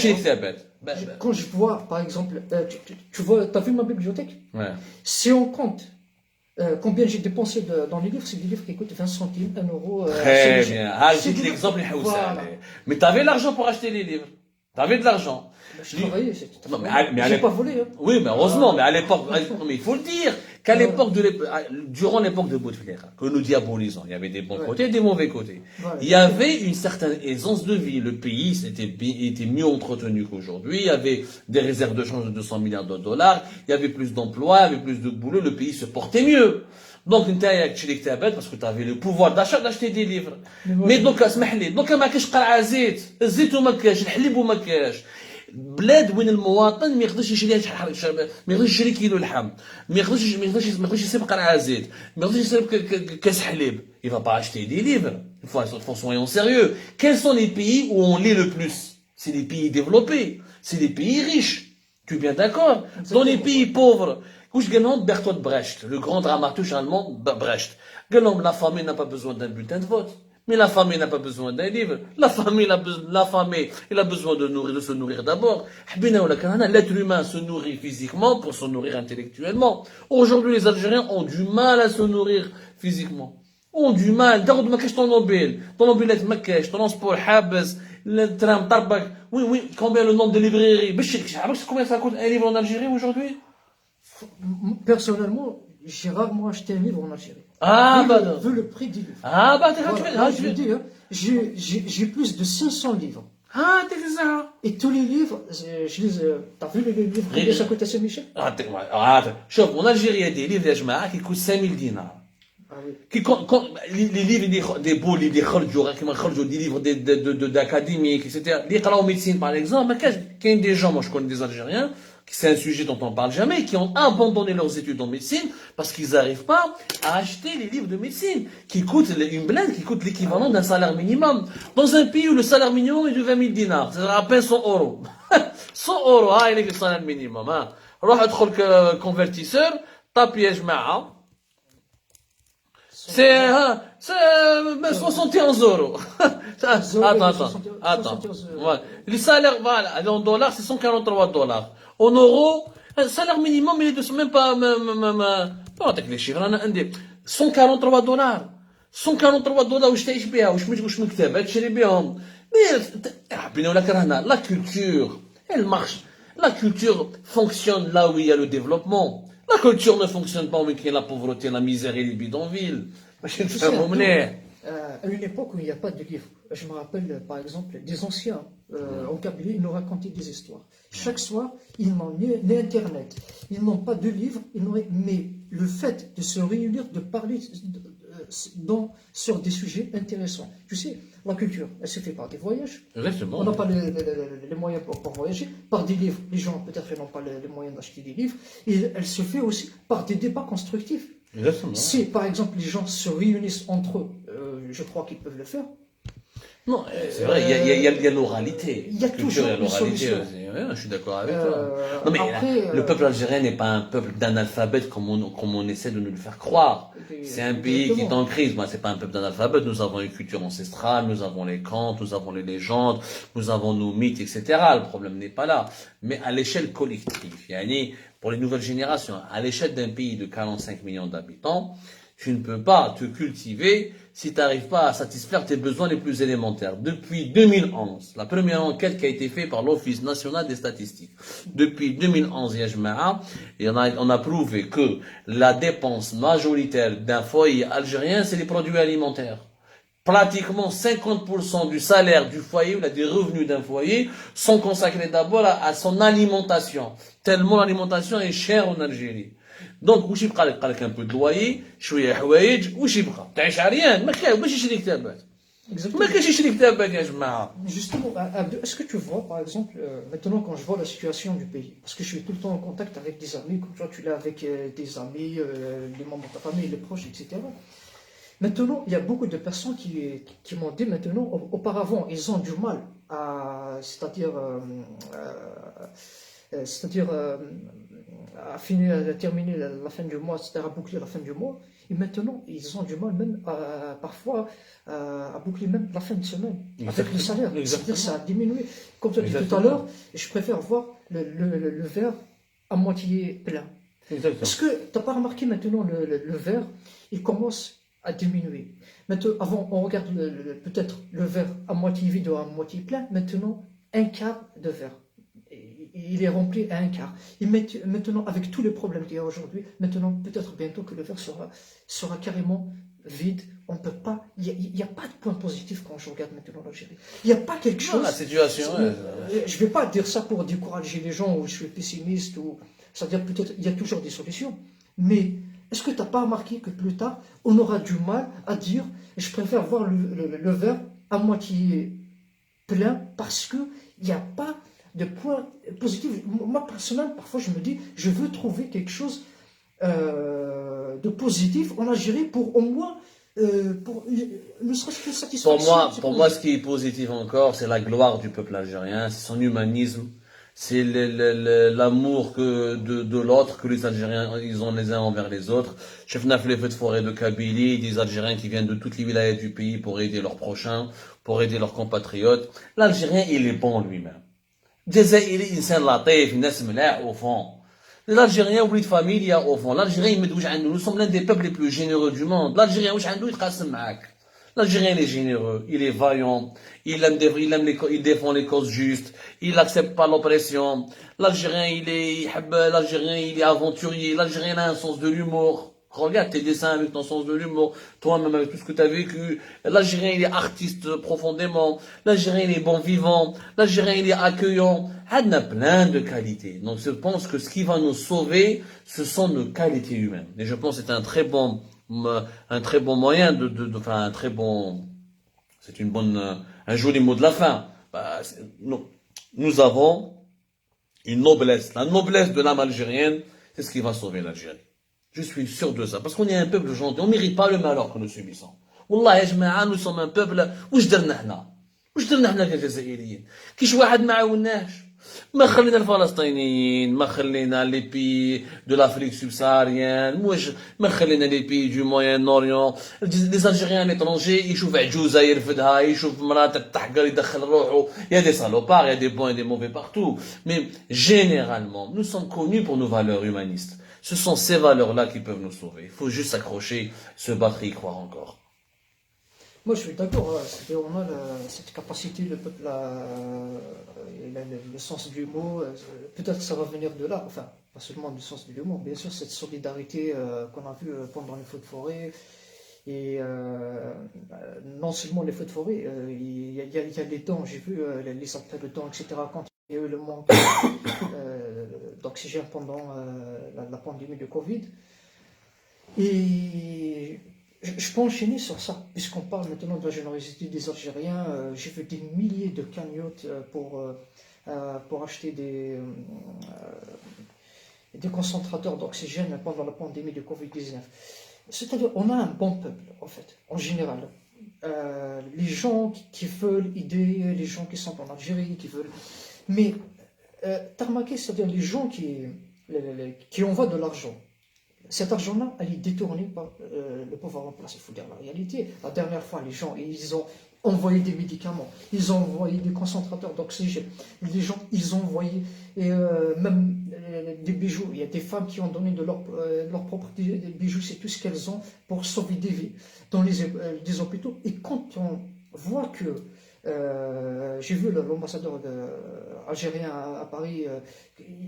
Ben, quand je vois, par exemple, tu vois, t'as vu ma bibliothèque? Ouais. Si on compte combien j'ai dépensé dans les livres, c'est des livres qui coûtent 20 centimes, 1 €. Très bien. C'est l'exemple. Voilà. Mais tu avais l'argent pour acheter les livres. Tu avais de l'argent. Je travaillais, non, mais j'ai pas volé. Hein. Oui, mais heureusement, mais à l'époque, mais il faut le dire, qu'à l'époque durant l'époque de Bouteflika, que nous diabolisons, il y avait des bons côtés et des mauvais côtés. Il y avait une certaine aisance de vie. Le pays était mieux entretenu qu'aujourd'hui. Il y avait des réserves de change de 200 milliards de dollars. Il y avait plus d'emplois, il y avait plus de boulot. Le pays se portait mieux. Donc, parce que tu avais le pouvoir d'achat d'acheter des livres. Mais donc, ما كاش قرعة زيت، الزيت وما كاش، الحليب وما كاش. بلاد وين المواطن ما يقدرش يشري ما يقدرش يشري كيلو لحم، ما يقدرش يسيب قرعة زيت، ما يقدرش يسيب كاس حليب. Il va pas acheter des livres. Il faut soyons sérieux. Quels sont les pays où on lit le plus? C'est les pays développés, c'est les pays riches. Tu es bien d'accord? Dans les pays pauvres, Bertolt Brecht, le grand dramaturge allemand Brecht, la famille n'a pas besoin d'un bulletin de vote. Mais la famille n'a pas besoin d'un livre. La famille, il a besoin de se nourrir d'abord. L'être humain se nourrit physiquement pour se nourrir intellectuellement. Aujourd'hui, les Algériens ont du mal à se nourrir physiquement. Ont du mal. Regarde, ma cache ton mobilette, ma cache, transport, habes, le tram, tarbak. Oui, combien le nombre de librairies? Combien ça coûte un livre en Algérie aujourd'hui? Personnellement, j'ai rarement acheté un livre en Algérie. Vu le prix du livre. Je veux dire, j'ai plus de 500 livres. t'es ça. Et tous les livres, je les t'as vu les livres combien ça coûte à Saint-Michel? Chouf, en Algérie, il y a des livres qui coûtent 5000 dinars. Les livres des beaux livres, des livres d'académiques, etc. Les livres en médecine, par exemple, il y a des gens, moi je connais des Algériens, c'est un sujet dont on parle jamais, qui ont abandonné leurs études en médecine parce qu'ils n'arrivent pas à acheter les livres de médecine qui coûtent une blinde, qui coûtent l'équivalent d'un salaire minimum. Dans un pays où le salaire minimum est de 20 000 dinars, c'est-à-dire à peine 100 €. 100 €, il est le salaire minimum. روح ادخل convertisseur, tape يا جماعة. C'est 71 €. Attends. Voilà. Le salaire, voilà, en dollars, c'est 143 $. En euros, le salaire minimum, il est de même pas نعطيك لي شيفر انا عندي 143 دولار 143 دولار واش تعيش بها واش من كتاب تشري بهم حبينا ولا كرهنا لا كولتور elle marche la culture fonctionne là où il y a le développement la culture ne fonctionne pas où il y a la pauvreté la misère et les bidonvilles باش نفهموا مليح à une époque où il n'y a pas de livres. Je me rappelle par exemple des anciens en Kabylie, ils nous racontaient des histoires. Chaque soir, ils n'ont ni Internet, ils n'ont pas de livres, mais le fait de se réunir, de parler sur des sujets intéressants. Tu sais, la culture, elle se fait par des voyages. Exactement. On n'a pas les moyens pour voyager. Par des livres, les gens peut-être n'ont pas les moyens d'acheter des livres. Et elle se fait aussi par des débats constructifs. Exactement. Si par exemple les gens se réunissent entre eux, je crois qu'ils peuvent le faire. Non, c'est vrai, il y a l'oralité. Il y a toujours une solution. Ouais, je suis d'accord avec toi. Non, mais après, le peuple algérien n'est pas un peuple d'analphabètes comme on essaie de nous le faire croire. C'est un pays qui est en crise. Moi, c'est pas un peuple d'analphabètes. Nous avons une culture ancestrale, nous avons les contes, nous avons les légendes, nous avons nos mythes, etc. Le problème n'est pas là. Mais à l'échelle collective, pour les nouvelles générations, à l'échelle d'un pays de 45 millions d'habitants, tu ne peux pas te cultiver si tu n'arrives pas à satisfaire tes besoins les plus élémentaires. Depuis 2011, la première enquête qui a été faite par l'Office national des statistiques, depuis 2011, on a prouvé que la dépense majoritaire d'un foyer algérien, c'est les produits alimentaires. Pratiquement 50% du salaire du foyer ou des revenus d'un foyer sont consacrés d'abord à son alimentation. Tellement l'alimentation est chère en Algérie. Donc, واش يبقى لك؟ قال لك un peu de loyer, شويه حوايج، واش يبقى؟ تعيش عريان، ما كاين باش يشري كتابات. ما كاينش يشري كتابات يا جماعه. Justement, Abdou, est-ce que tu vois, par exemple, maintenant quand je vois la situation du pays, parce que je suis tout le temps en contact avec des amis, comme toi tu l'as avec des amis, les membres de ta famille, les proches, etc. Maintenant, il y a beaucoup de personnes qui m'ont dit maintenant, auparavant, ils ont du mal à, à finir, à terminer la fin du mois, c'est-à-dire à boucler la fin du mois. Et maintenant, ils ont du mal même parfois à boucler même la fin de semaine avec le salaire. C'est-à-dire ça a diminué. Comme tu as dit tout à l'heure, je préfère voir le verre à moitié plein. Exactement. Est-ce que tu n'as pas remarqué maintenant le verre, il commence à diminuer. Maintenant, avant, on regarde peut-être le verre à moitié vide ou à moitié plein. Maintenant, un quart de verre. Il est rempli à un quart. Et maintenant, avec tous les problèmes qu'il y a aujourd'hui, maintenant, peut-être bientôt que le verre sera carrément vide. On peut pas. Il n'y a pas de point positif quand je regarde maintenant l'Algérie. Il n'y a pas quelque chose. La situation. Je ne vais pas dire ça pour décourager les gens ou je suis pessimiste ou. C'est-à-dire peut-être il y a toujours des solutions. Mais est-ce que tu n'as pas remarqué que plus tard, on aura du mal à dire je préfère voir le verre à moitié plein parce qu'il n'y a pas de point positif. Moi, personnellement, parfois, je me dis je veux trouver quelque chose de positif en Algérie pour au moins ne serait-ce que satisfaction. Pour moi, ce qui est positif encore, c'est la gloire du peuple algérien, c'est son humanisme. C'est l'amour de l'autre que les Algériens ils ont les uns envers les autres. Chef les feux de forêt de Kabylie, des Algériens qui viennent de toutes les villages du pays pour aider leurs prochains, pour aider leurs compatriotes. L'Algérien, il est bon lui-même. Jazairi, insan latif, nas mlah au fond. L'Algérien oublie de famille, il y a au fond. L'Algérien, il me dit, nous sommes l'un des peuples les plus généreux du monde. L'Algérien, il يتقاسم معاك. L'Algérien, il est généreux, il est vaillant, il défend les causes justes, il n'accepte pas l'oppression. L'Algérien, l'Algérien, il est aventurier. L'Algérien a un sens de l'humour. Regarde tes dessins avec ton sens de l'humour. Toi-même, avec tout ce que tu as vécu. L'Algérien, il est artiste profondément. L'Algérien, il est bon vivant. L'Algérien, il est accueillant. Il a plein de qualités. Donc, je pense que ce qui va nous sauver, ce sont nos qualités humaines. Et je pense que c'est un très bon moyen enfin, un très bon, c'est un joli mot de la fin. Nous avons une noblesse. La noblesse de l'âme algérienne, c'est ce qui va sauver l'Algérie. Je suis sûr de ça. Parce qu'on est un peuple gentil. On ne mérite pas le malheur que nous subissons. Wallah, ya jama'a, nous sommes un peuple. واش درنا حنا كجزائريين؟ كيش واحد ما عاوناش. ما خلينا الفلسطينيين، ما خلينا les pays de l'Afrique subsaharienne, ما خلينا les pays du Moyen-Orient. Les Algériens à l'étranger, يشوف عجوزة يرفدها، يشوف مرأة تحقر يدخل روحه. Il y a des salopards, il y a des bons et des mauvais partout. Mais généralement, nous sommes connus pour nos valeurs humanistes. Ce sont ces valeurs-là qui peuvent nous sauver. Il faut juste s'accrocher, se battre et y croire encore. Moi, je suis d'accord. C'est-à-dire, on a cette capacité, le peuple a le sens de l'humour. Peut-être que ça va venir de là. Enfin, pas seulement du sens de l'humour. Bien sûr, cette solidarité qu'on a vue pendant les feux de forêt. Et non seulement les feux de forêt, il y a les dents. J'ai vu les appels de dents, etc. Quand il y a eu le manque d'oxygène pendant la pandémie de Covid. Et je peux enchaîner sur ça, puisqu'on parle maintenant de la générosité des Algériens. J'ai vu des milliers de cagnottes pour acheter des concentrateurs d'oxygène pendant la pandémie de Covid-19. C'est-à-dire, on a un bon peuple, en fait, en général. Les gens qui veulent aider, les gens qui sont en Algérie, qui veulent... Mais, t'as remarqué, c'est-à-dire les gens qui envoient de l'argent. Cet argent-là, elle est détournée par le pouvoir en place. Il faut dire la réalité. La dernière fois, les gens, ils ont envoyé des médicaments, ils ont envoyé des concentrateurs d'oxygène. Les gens, ils ont envoyé même des bijoux. Il y a des femmes qui ont donné de leur propre bijoux. C'est tout ce qu'elles ont pour sauver des vies dans des hôpitaux. Et quand on voit que j'ai vu l'ambassadeur algérien à Paris,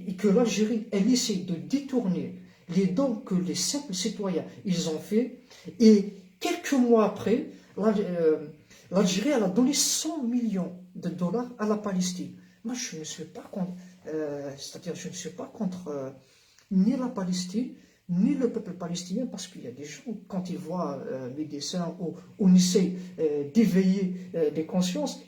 et que l'Algérie, elle essaie de détourner les dons que les simples citoyens ils ont fait, et quelques mois après, l'Algérie elle a donné 100 millions de dollars à la Palestine. Moi, je ne suis pas contre, c'est-à-dire je ne suis pas contre ni la Palestine, ni le peuple palestinien, parce qu'il y a des gens, quand ils voient mes dessins où on essaie d'éveiller des consciences,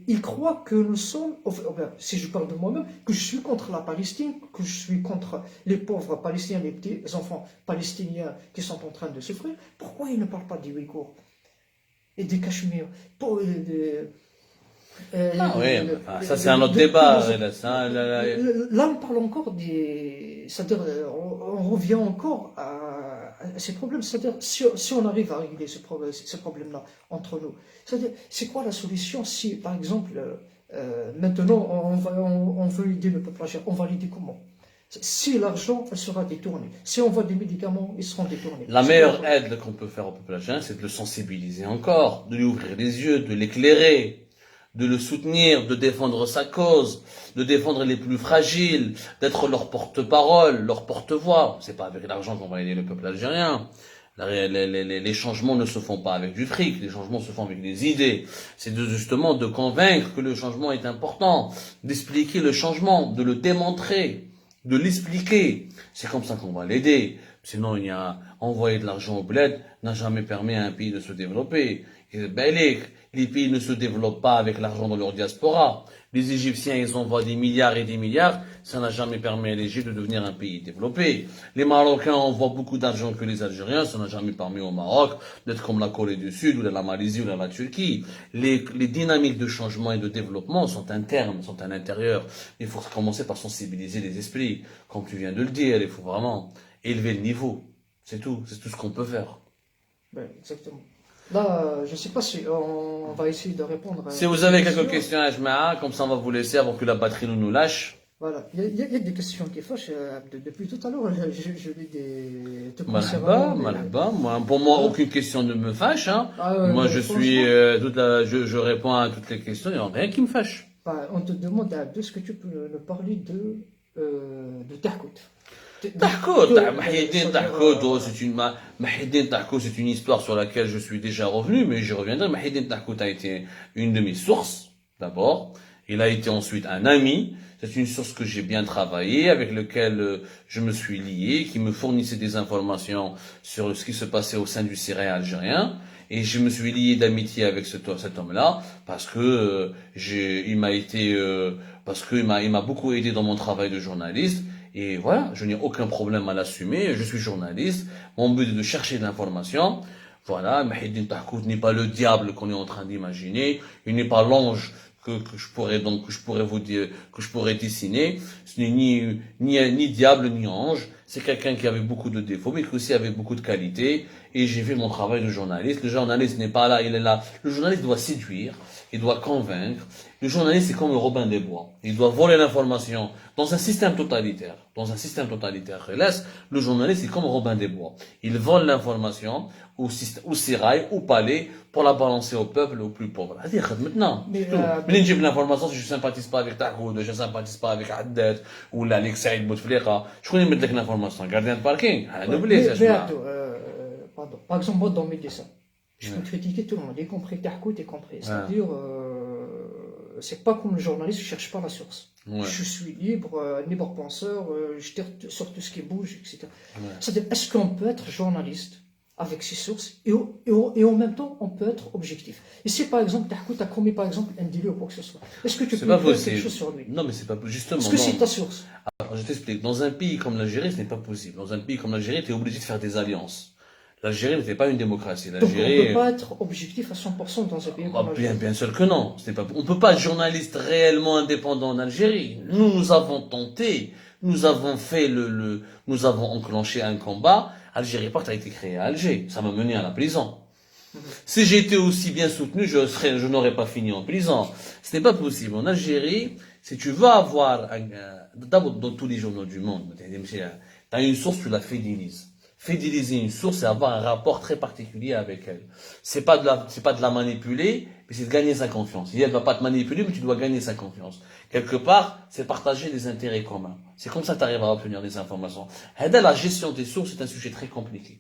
ils croient que nous sommes, enfin, si je parle de moi-même, que je suis contre la Palestine, que je suis contre les pauvres Palestiniens, les petits enfants palestiniens qui sont en train de souffrir. Pourquoi ils ne parlent pas des Ouïghours et des Cachemires Ça c'est un autre débat. Là, on parle encore c'est-à-dire, on revient encore à ces problèmes. C'est-à-dire, si on arrive à régler ces problèmes-là entre nous, c'est-à-dire, c'est quoi la solution si, par exemple, maintenant, on veut aider le peuple algérien, on va l'aider comment? Si l'argent sera détourné, si on voit des médicaments, ils seront détournés. La meilleure aide qu'on peut faire au peuple algérien, c'est de le sensibiliser encore, de lui ouvrir les yeux, de l'éclairer, de le soutenir, de défendre sa cause, de défendre les plus fragiles, d'être leur porte-parole, leur porte-voix. C'est pas avec l'argent qu'on va aider le peuple algérien. Les changements ne se font pas avec du fric, les changements se font avec des idées. C'est justement de convaincre que le changement est important, d'expliquer le changement, de le démontrer, de l'expliquer. C'est comme ça qu'on va l'aider. Sinon, il y a envoyer de l'argent au bled n'a jamais permis à un pays de se développer. Les pays ne se développent pas avec l'argent de leur diaspora. Les Égyptiens, ils envoient des milliards et des milliards. Ça n'a jamais permis à l'Égypte de devenir un pays développé. Les Marocains envoient beaucoup d'argent que les Algériens. Ça n'a jamais permis au Maroc d'être comme la Corée du Sud ou la Malaisie ou la Turquie. Les dynamiques de changement et de développement sont internes, sont à l'intérieur. Il faut commencer par sensibiliser les esprits. Comme tu viens de le dire, il faut vraiment élever le niveau. C'est tout ce qu'on peut faire. Ben, exactement. Là, je ne sais pas si on va essayer de répondre. Si vous avez quelques questions à Jma'a, comme ça on va vous laisser avant que la batterie nous lâche. Voilà, il y a des questions qui fâchent. Depuis tout à l'heure, je lis des trucs Malhaba. Pour moi, aucune question ne me fâche. Hein. Moi, je suis je réponds à toutes les questions. Il n'y a rien qui me fâche. On te demande de ce que tu peux nous parler de Tahkout. Mahidine Tahkout, c'est une histoire sur laquelle je suis déjà revenu, mais j'y reviendrai. Mahidine Tahkout a été une de mes sources, d'abord. Il a été ensuite un ami. C'est une source que j'ai bien travaillée, avec lequel je me suis lié, qui me fournissait des informations sur ce qui se passait au sein du Syrie algérien. Et je me suis lié d'amitié avec cet homme-là, parce que il m'a beaucoup aidé dans mon travail de journaliste. Et voilà, je n'ai aucun problème à l'assumer. Je suis journaliste. Mon but est de chercher de l'information. Voilà, Mahidine Tahkout n'est pas le diable qu'on est en train d'imaginer. Il n'est pas l'ange que je pourrais vous dire, que je pourrais dessiner. Ce n'est ni diable, ni ange. C'est quelqu'un qui avait beaucoup de défauts, mais qui aussi avait beaucoup de qualités. Et j'ai fait mon travail de journaliste. Le journaliste n'est pas là, il est là. Le journaliste doit séduire, il doit convaincre. Le journaliste, c'est comme le Robin des Bois. Il doit voler l'information dans un système totalitaire. Dans un système totalitaire. Hélas, le journaliste, c'est comme Robin des Bois. Il vole l'information au sérail, au palais, pour la balancer au peuple, aux plus pauvres. C'est-à-dire, maintenant. Mais, Mais j'ai l'information si je sympathise pas avec Tahoud, je sympathise pas avec Haddad, ou l'Alex Saïd Bouteflika. Je connais mettre l'information. Gardien de parking. Pardon. Par exemple, moi, dans mes dessins, je peux critiquer tout le monde, y compris Tahoud, y compris. C'est-à-dire, c'est pas comme le journaliste, je cherche pas la source. Ouais. Je suis libre penseur, je tire sur tout ce qui bouge, etc. Ouais. C'est-à-dire, est-ce qu'on peut être journaliste avec ses sources et en même temps, on peut être objectif. Et si par exemple, Tahoud a commis par exemple un délit ou quoi que ce soit, est-ce que tu peux faire quelque chose sur lui? Non, mais c'est pas possible. Justement. Est-ce que c'est ta source? Alors, je t'explique. Dans un pays comme l'Algérie, ce n'est pas possible. Dans un pays comme l'Algérie, tu es obligé de faire des alliances. L'Algérie n'était pas une démocratie. Donc on ne peut pas être objectif à 100% dans un pays comme l'Algérie. Bien sûr que non. On ne peut pas être journaliste réellement indépendant en Algérie. Nous avons tenté, nous avons enclenché un combat. Algérie Part a été créé à Alger. Ça m'a mené à la prison. Si j'étais aussi bien soutenu, je n'aurais pas fini en prison. Ce n'est pas possible. En Algérie, si tu veux avoir d'abord dans tous les journaux du monde, tu as une source, tu la fidélises. Fidéliser une source, c'est avoir un rapport très particulier avec elle. C'est pas de la manipuler, mais c'est de gagner sa confiance. Elle ne va pas te manipuler, mais tu dois gagner sa confiance. Quelque part, c'est partager des intérêts communs. C'est comme ça que tu arrives à obtenir des informations. La gestion des sources, c'est un sujet très compliqué.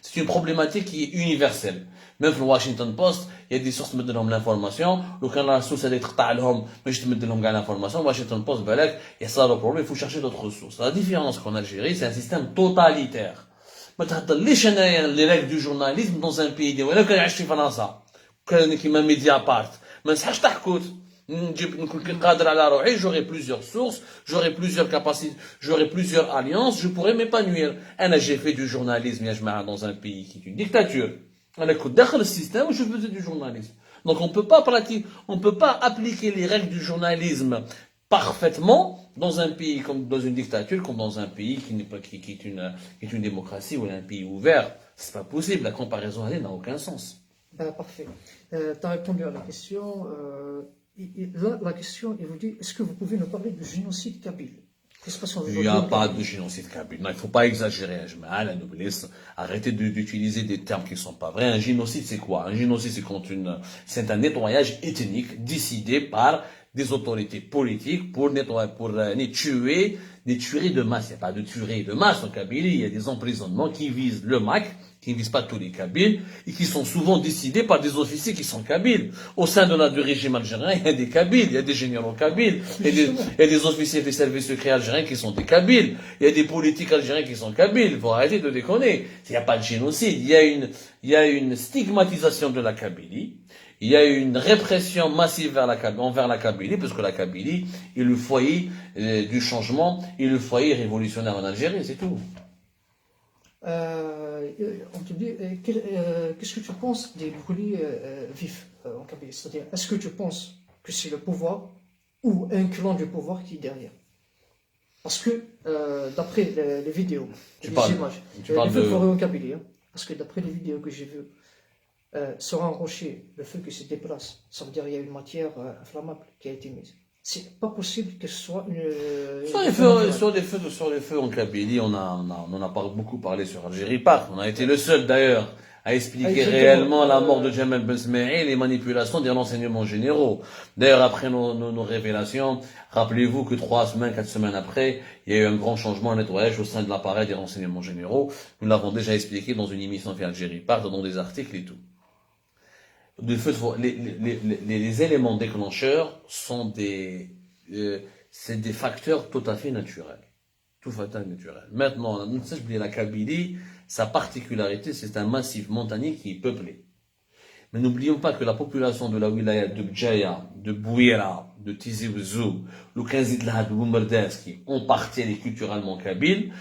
C'est une problématique qui est universelle. Même pour le Washington Post, il y a des sources qui me donnent l'information. Quand la source est تاعهم, mais je te mets de l'information. Washington Post, il y a ça le problème, il faut chercher d'autres sources. La différence qu'en Algérie, c'est un système totalitaire. ما تهضرليش انايا لي ريغل دو جورناليزم دون ان بيي ديالي. انا كنعيش في فرنسا كان كيما ميديا بارت ما نصحش تحكوت نكون قادر على روحي. J'aurai plusieurs sources, j'aurai plusieurs capacités, j'aurai plusieurs alliances, je pourrais m'épanouir. انا j'ai fait du journalisme يا جماعه dans un pays qui est une dictature. انا كنت داخل السيستم و je faisais du journalisme. Donc on peut pas appliquer les règles du journalisme parfaitement dans un pays comme dans une dictature, comme dans un pays qui est une démocratie ou un pays ouvert. C'est pas possible. La comparaison elle n'a aucun sens. Parfait. Tu as répondu à la question. Là, la question, il vous dit, est-ce que vous pouvez nous parler du génocide kabyle? Il n'y a pas de génocide kabyle. Non, il ne faut pas exagérer. Arrêtez d'utiliser des termes qui ne sont pas vrais. Un génocide, c'est quoi? Un génocide, c'est un nettoyage ethnique décidé par des autorités politiques pour tuer des tueries de masse. Il n'y a pas de tueries de masse en Kabylie. Il y a des emprisonnements qui visent le MAC, qui ne visent pas tous les Kabyles, et qui sont souvent décidés par des officiers qui sont Kabyles. Au sein du régime algérien, il y a des Kabyles, il y a des généraux Kabyles, il y a des officiers des services secrets algériens qui sont des Kabyles, il y a des politiques algériens qui sont Kabyles. Il faut arrêter de déconner. Il n'y a pas de génocide. Il y a une stigmatisation de la Kabylie. Il y a une répression massive envers la Kabylie, parce que la Kabylie est le foyer du changement et le foyer révolutionnaire en Algérie, c'est tout. On te dit, qu'est-ce que tu penses des brûlés vifs en Kabylie? C'est-à-dire, est-ce que tu penses que c'est le pouvoir ou un clan du pouvoir qui est derrière? Parce que, d'après les vidéos, les images, les feux forêts en Kabylie, parce que d'après les vidéos que j'ai vues, sur un rocher, le feu qui se déplace, ça veut dire qu'il y a une matière inflammable qui a été mise. C'est pas possible que ce soit sur les feux en Kabylie, on en a pas beaucoup parlé sur Algérie Part. On a été le seul d'ailleurs à expliquer réellement la mort de Jamal Ben Smaïl et les manipulations des renseignements généraux. D'ailleurs, après nos révélations, rappelez-vous que 3 semaines, 4 semaines après, il y a eu un grand changement, un nettoyage au sein de l'appareil des renseignements généraux. Nous l'avons déjà expliqué dans une émission fait Algérie Part, dans des articles et tout. Les éléments déclencheurs sont c'est des facteurs tout à fait naturels. Tout à fait naturel. Maintenant, la Kabylie, sa particularité, c'est un massif montagneux qui est peuplé. Mais n'oublions pas que la population de la wilaya de Bjaya, de Bouira, de Tizi Ouzou, le 15 de Boumerdes, qui en partie est culturellement kabyle,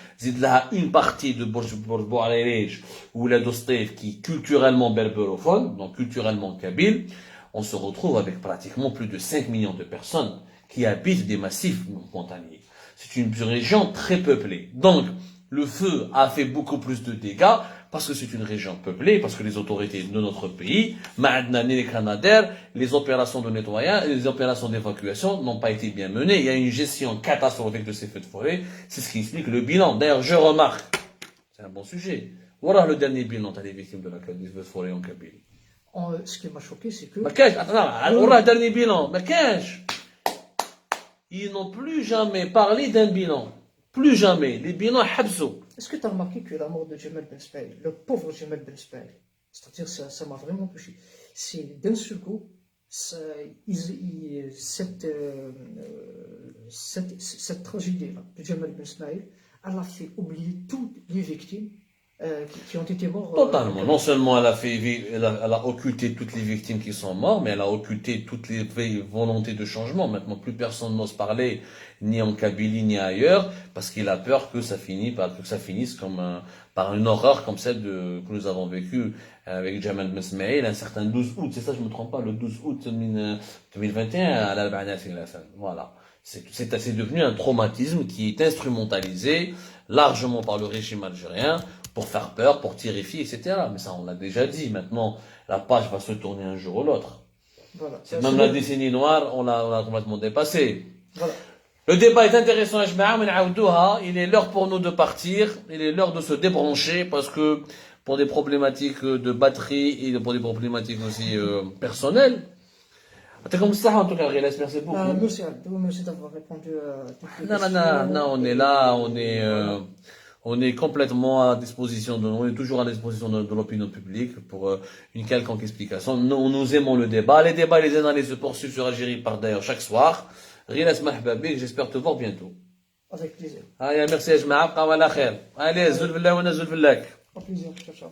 une partie de Bouarerij ou la Dostef qui est culturellement berbérophone, donc culturellement kabyle. on se retrouve avec pratiquement plus de 5 millions de personnes qui habitent des massifs montagneux. C'est une région très peuplée. Donc, le feu a fait beaucoup plus de dégâts parce que c'est une région peuplée, parce que les autorités de notre pays, les Canadair, les opérations de nettoyage, les opérations d'évacuation n'ont pas été bien menées. Il y a une gestion catastrophique de ces feux de forêt. C'est ce qui explique le bilan. D'ailleurs, je remarque, c'est un bon sujet. Voilà le dernier bilan des victimes de la des feux de forêt en Kabylie. Ce qui m'a choqué, c'est que... Le dernier bilan. Ils n'ont plus jamais parlé d'un bilan. Plus jamais. Les bilans habsou. Est-ce que tu as remarqué que la mort de Jamal Ben Smaïl, le pauvre Jamal Ben Smaïl, c'est-à-dire ça m'a vraiment touché, c'est d'un seul coup, cette tragédie-là de Jamal Ben Smaïl, elle a fait oublier toutes les victimes qui ont été mortes. Totalement. Non seulement elle a occulté toutes les victimes qui sont mortes, mais elle a occulté toutes les volontés de changement. Maintenant, plus personne n'ose parler, ni en Kabylie, ni ailleurs, parce qu'il a peur que ça finisse par une horreur comme celle que nous avons vécue avec Jamal Ben Smaïl, un certain 12 août. C'est ça, je me trompe pas, le 12 août 2021 à l'Albania. Voilà. C'est devenu un traumatisme qui est instrumentalisé largement par le régime algérien pour faire peur, pour terrifier, etc. Mais ça, on l'a déjà dit. Maintenant, la page va se tourner un jour ou l'autre. Voilà. Même la décennie noire, on l'a complètement dépassée. Voilà. Le débat est intéressant, il est l'heure pour nous de partir, il est l'heure de se débrancher parce que pour des problématiques de batterie et pour des problématiques aussi personnelles. Comme ça, en tout cas, merci beaucoup. Merci d'avoir répondu à toutes les questions. Non, on est là, on est complètement à disposition on est toujours à disposition de l'opinion publique pour une quelconque explication. Nous aimons le débat. Les débats et les analyses se poursuivent sur Algérie par d'ailleurs chaque soir. J'espère te voir bientôt. Avec plaisir. Merci, Ajma'a. Allez, zul billah wa nazul billak. Au plaisir, ciao, ciao.